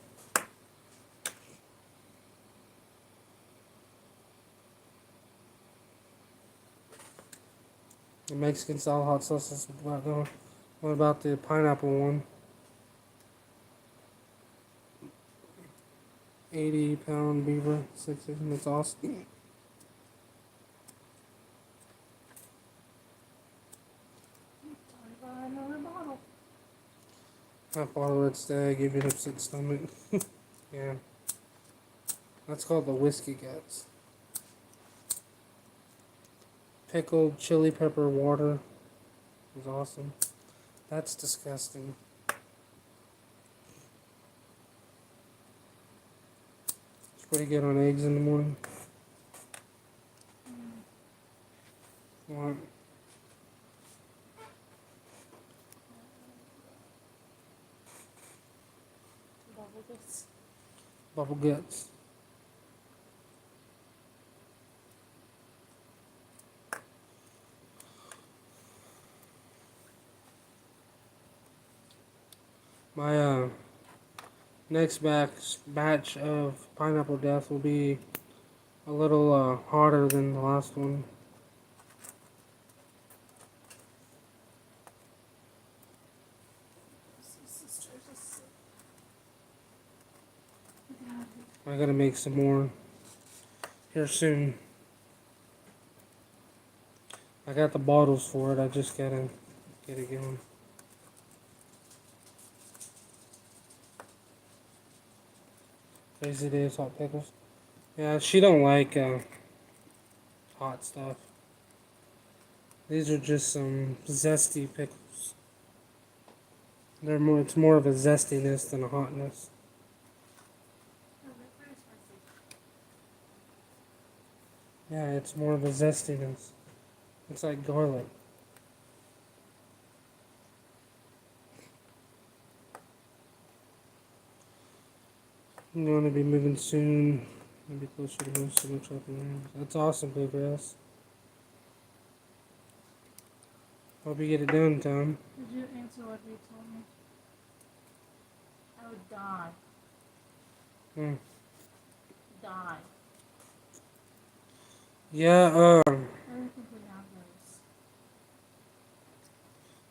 The Mexican style hot sauce is about going. What about the pineapple one? 80-pound beaver, 60. That's awesome. Sorry, buy another bottle. That bottle red stag gave you an upset stomach. Yeah. That's called the whiskey guts. Pickled chili pepper water was awesome. That's disgusting. It's pretty good on eggs in the morning. What? Bubble guts. Bubble guts. My next batch of pineapple death will be a little hotter than the last one. I gotta make some more here soon. I got the bottles for it. I just gotta get it going. Crazy Days hot pickles. Yeah, she don't like hot stuff. These are just some zesty pickles. They're more. It's more of a zestiness than a hotness. Oh, they're pretty spicy. Yeah, it's more of a zestiness. It's like garlic. I'm going to be moving soon. Maybe closer to most of the chopping there. That's awesome, Bluegrass. Hope you get it done, Tom. Did you answer what you told me? I would die. Hmm. Die. Yeah, I don't think we have those.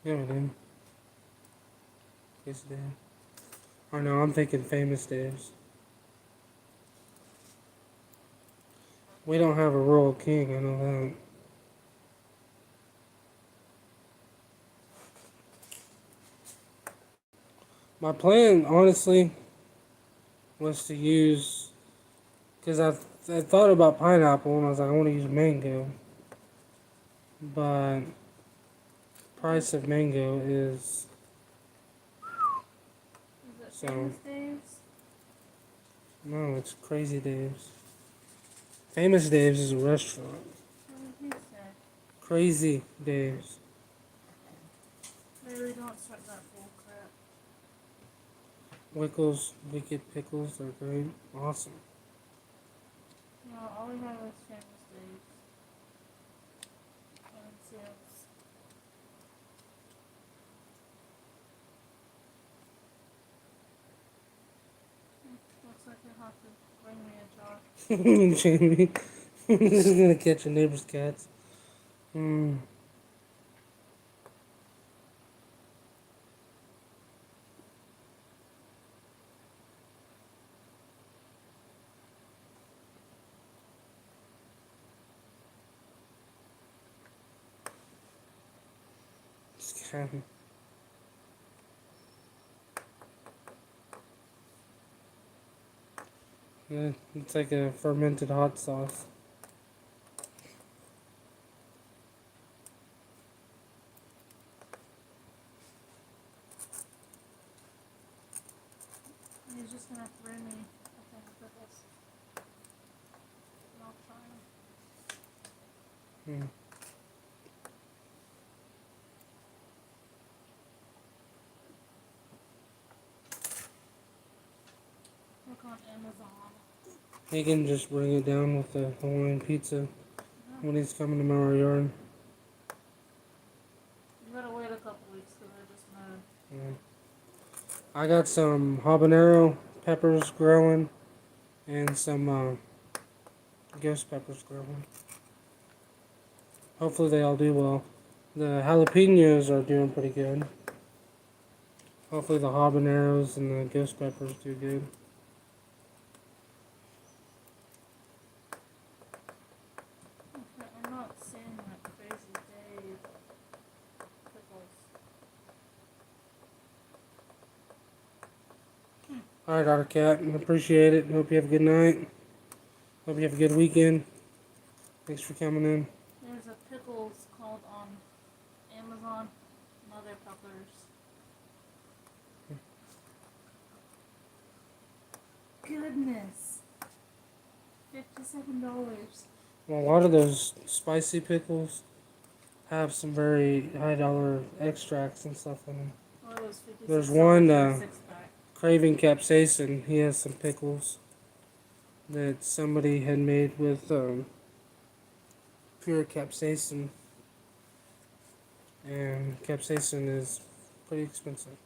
yeah, we did. Yes, Dave. I know, I'm thinking Famous Dave's. We don't have a Royal King, I know that. My plan, honestly, was to use, because I thought about pineapple and I was like, I want to use mango. But price of mango is Is it so Famous Dave's? no, it's Crazy Dave's. Famous Dave's is a restaurant. What did he say? Crazy Dave's. Maybe we don't start that bull crap. Wickles, Wicked Pickles, they're great. Awesome. No, all we have is Famous Dave's. And Sam's. Looks like you'll have to bring me a jar. Jamie. I'm just gonna catch your neighbor's cats. Hmm. Scam. Yeah, it's like a fermented hot sauce. He's just gonna bring me a thing of pickles. And I'll try them. Hmm. Look on Amazon. He can just bring it down with the Hawaiian pizza when he's coming to our yard. You gotta wait a couple weeks because I just know. Yeah. I got some habanero peppers growing and some ghost peppers growing. Hopefully they all do well. The jalapenos are doing pretty good. Hopefully the habaneros and the ghost peppers do good. Okay, I'm not seeing that Crazy Dave pickles. Alright, Otter Cat, I appreciate it. Hope you have a good night. Hope you have a good weekend. Thanks for coming in. There's a pickles called on Amazon other peppers. Goodness. $57. Well, a lot of those spicy pickles have some very high dollar extracts and stuff in them. Oh, it was $56 There's one, for a 6-pack. Craving Capsaicin. He has some pickles that somebody had made with pure capsaicin. And capsaicin is pretty expensive.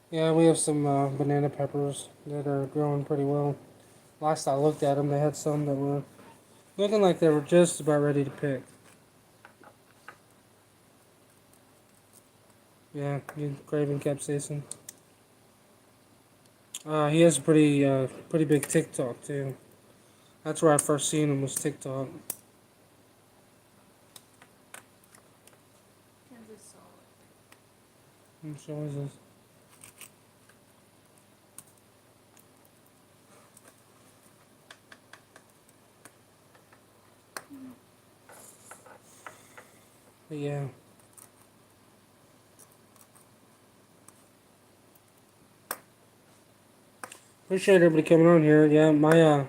Yeah, we have some banana peppers that are growing pretty well. Last I looked at them, they had some that were looking like they were just about ready to pick. Yeah, Craving Capsaicin. He has a pretty big TikTok too. That's where I first seen him was TikTok. Kansas solid. I'm sure it is. But yeah. Appreciate everybody coming on here. Yeah, my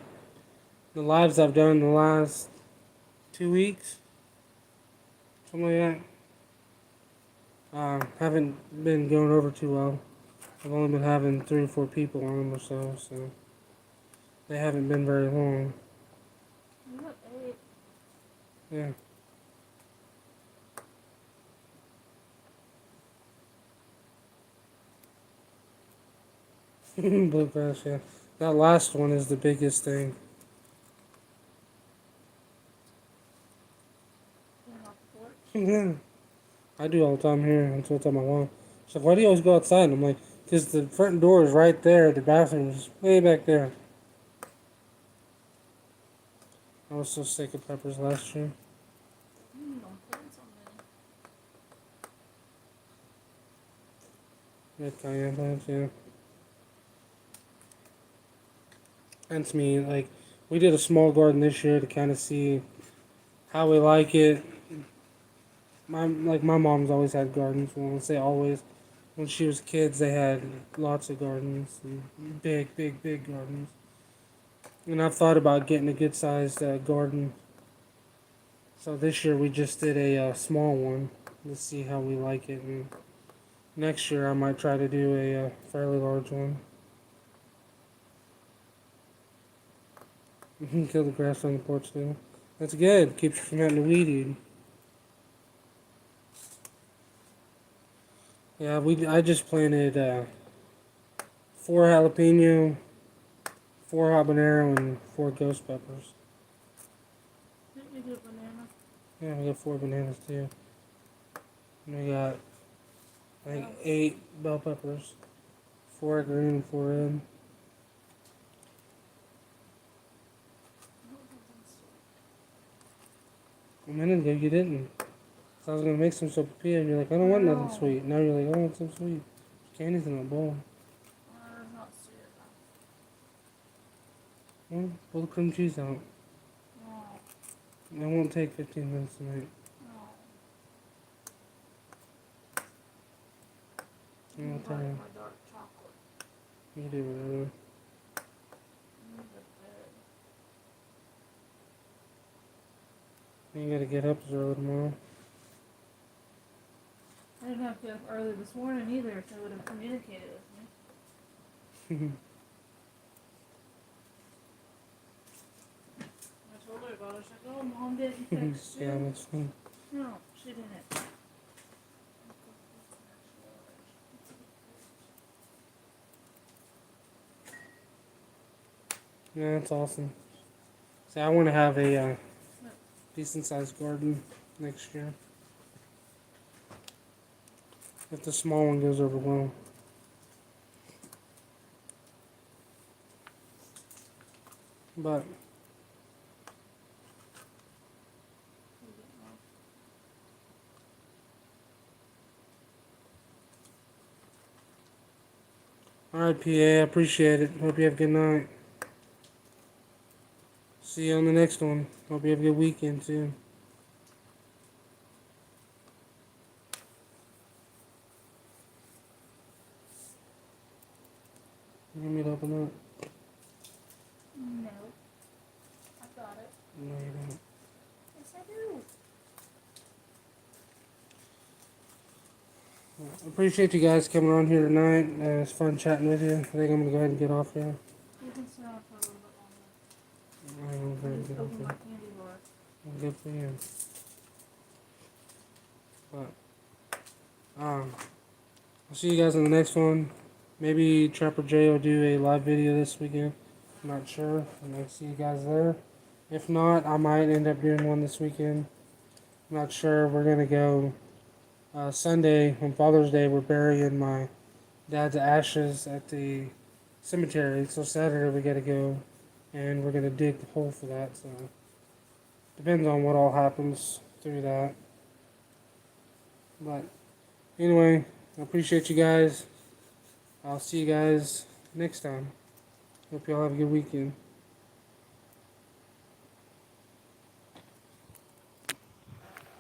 the lives I've done the last 2 weeks, something like that. Haven't been going over too well. I've only been having 3 or 4 people on them or so they haven't been very long. You got 8. Yeah. Bluegrass, yeah. That last one is the biggest thing. Clean off the porch. Yeah. I do all the time here. That's what I tell my mom. She's like, why do you always go outside? And I'm like, because the front door is right there. The bathroom is way back there. I was so sick of peppers last year. Don't plant so many. Red cayenne plants, yeah. That's me. Like, we did a small garden this year to kind of see how we like it. My mom's always had gardens. Well, I say always. When she was kids, they had lots of gardens, and big gardens. And I've thought about getting a good sized garden. So this year we just did a small one. Let's see how we like it. And next year I might try to do a fairly large one. Kill the grass on the porch too. That's good. Keeps you from having to weed eat. Yeah, I just planted 4 jalapeno, 4 habanero, and 4 ghost peppers. Didn't you get banana? Yeah, we got 4 bananas too. And we got I think 8 bell peppers, 4 green and 4 red. A minute ago you didn't. So I was gonna make some sopapilla and you're like, I don't want nothing No. sweet. Now you're like, I want some sweet. Candy's in a bowl. Not sweet enough. Well, pull the cream cheese out. No. It won't take 15 minutes tonight. No. I'll tell you. My dark chocolate. You can do whatever. Need the bed. You gotta get up as early tomorrow. I didn't have to get up early this morning either, so they would have communicated with me. I told her about it. She's like, oh, Mom didn't text you. Yeah, that's fine. No, she didn't. Yeah, that's awesome. See, I want to have a decent sized garden next year. If the small one goes over well. But all Alright, PA, I appreciate it. Hope you have a good night. See you on the next one. Hope you have a good weekend too. You want me to open that? No. I got it. No, you don't. Yes, I do. I appreciate you guys coming on here tonight. It's fun chatting with you. I think I'm gonna go ahead and get off here. You can sit down for a little bit longer. I'm gonna go ahead and Just get off open my here. candy bar. Good for you. But I'll see you guys in the next one. Maybe Trapper J will do a live video this weekend. I'm not sure. I might see you guys there. If not, I might end up doing one this weekend. I'm not sure. We're gonna go Sunday on Father's Day. We're burying my dad's ashes at the cemetery. So Saturday we gotta go, and we're gonna dig the hole for that. So depends on what all happens through that. But anyway, I appreciate you guys. I'll see you guys next time. Hope y'all have a good weekend.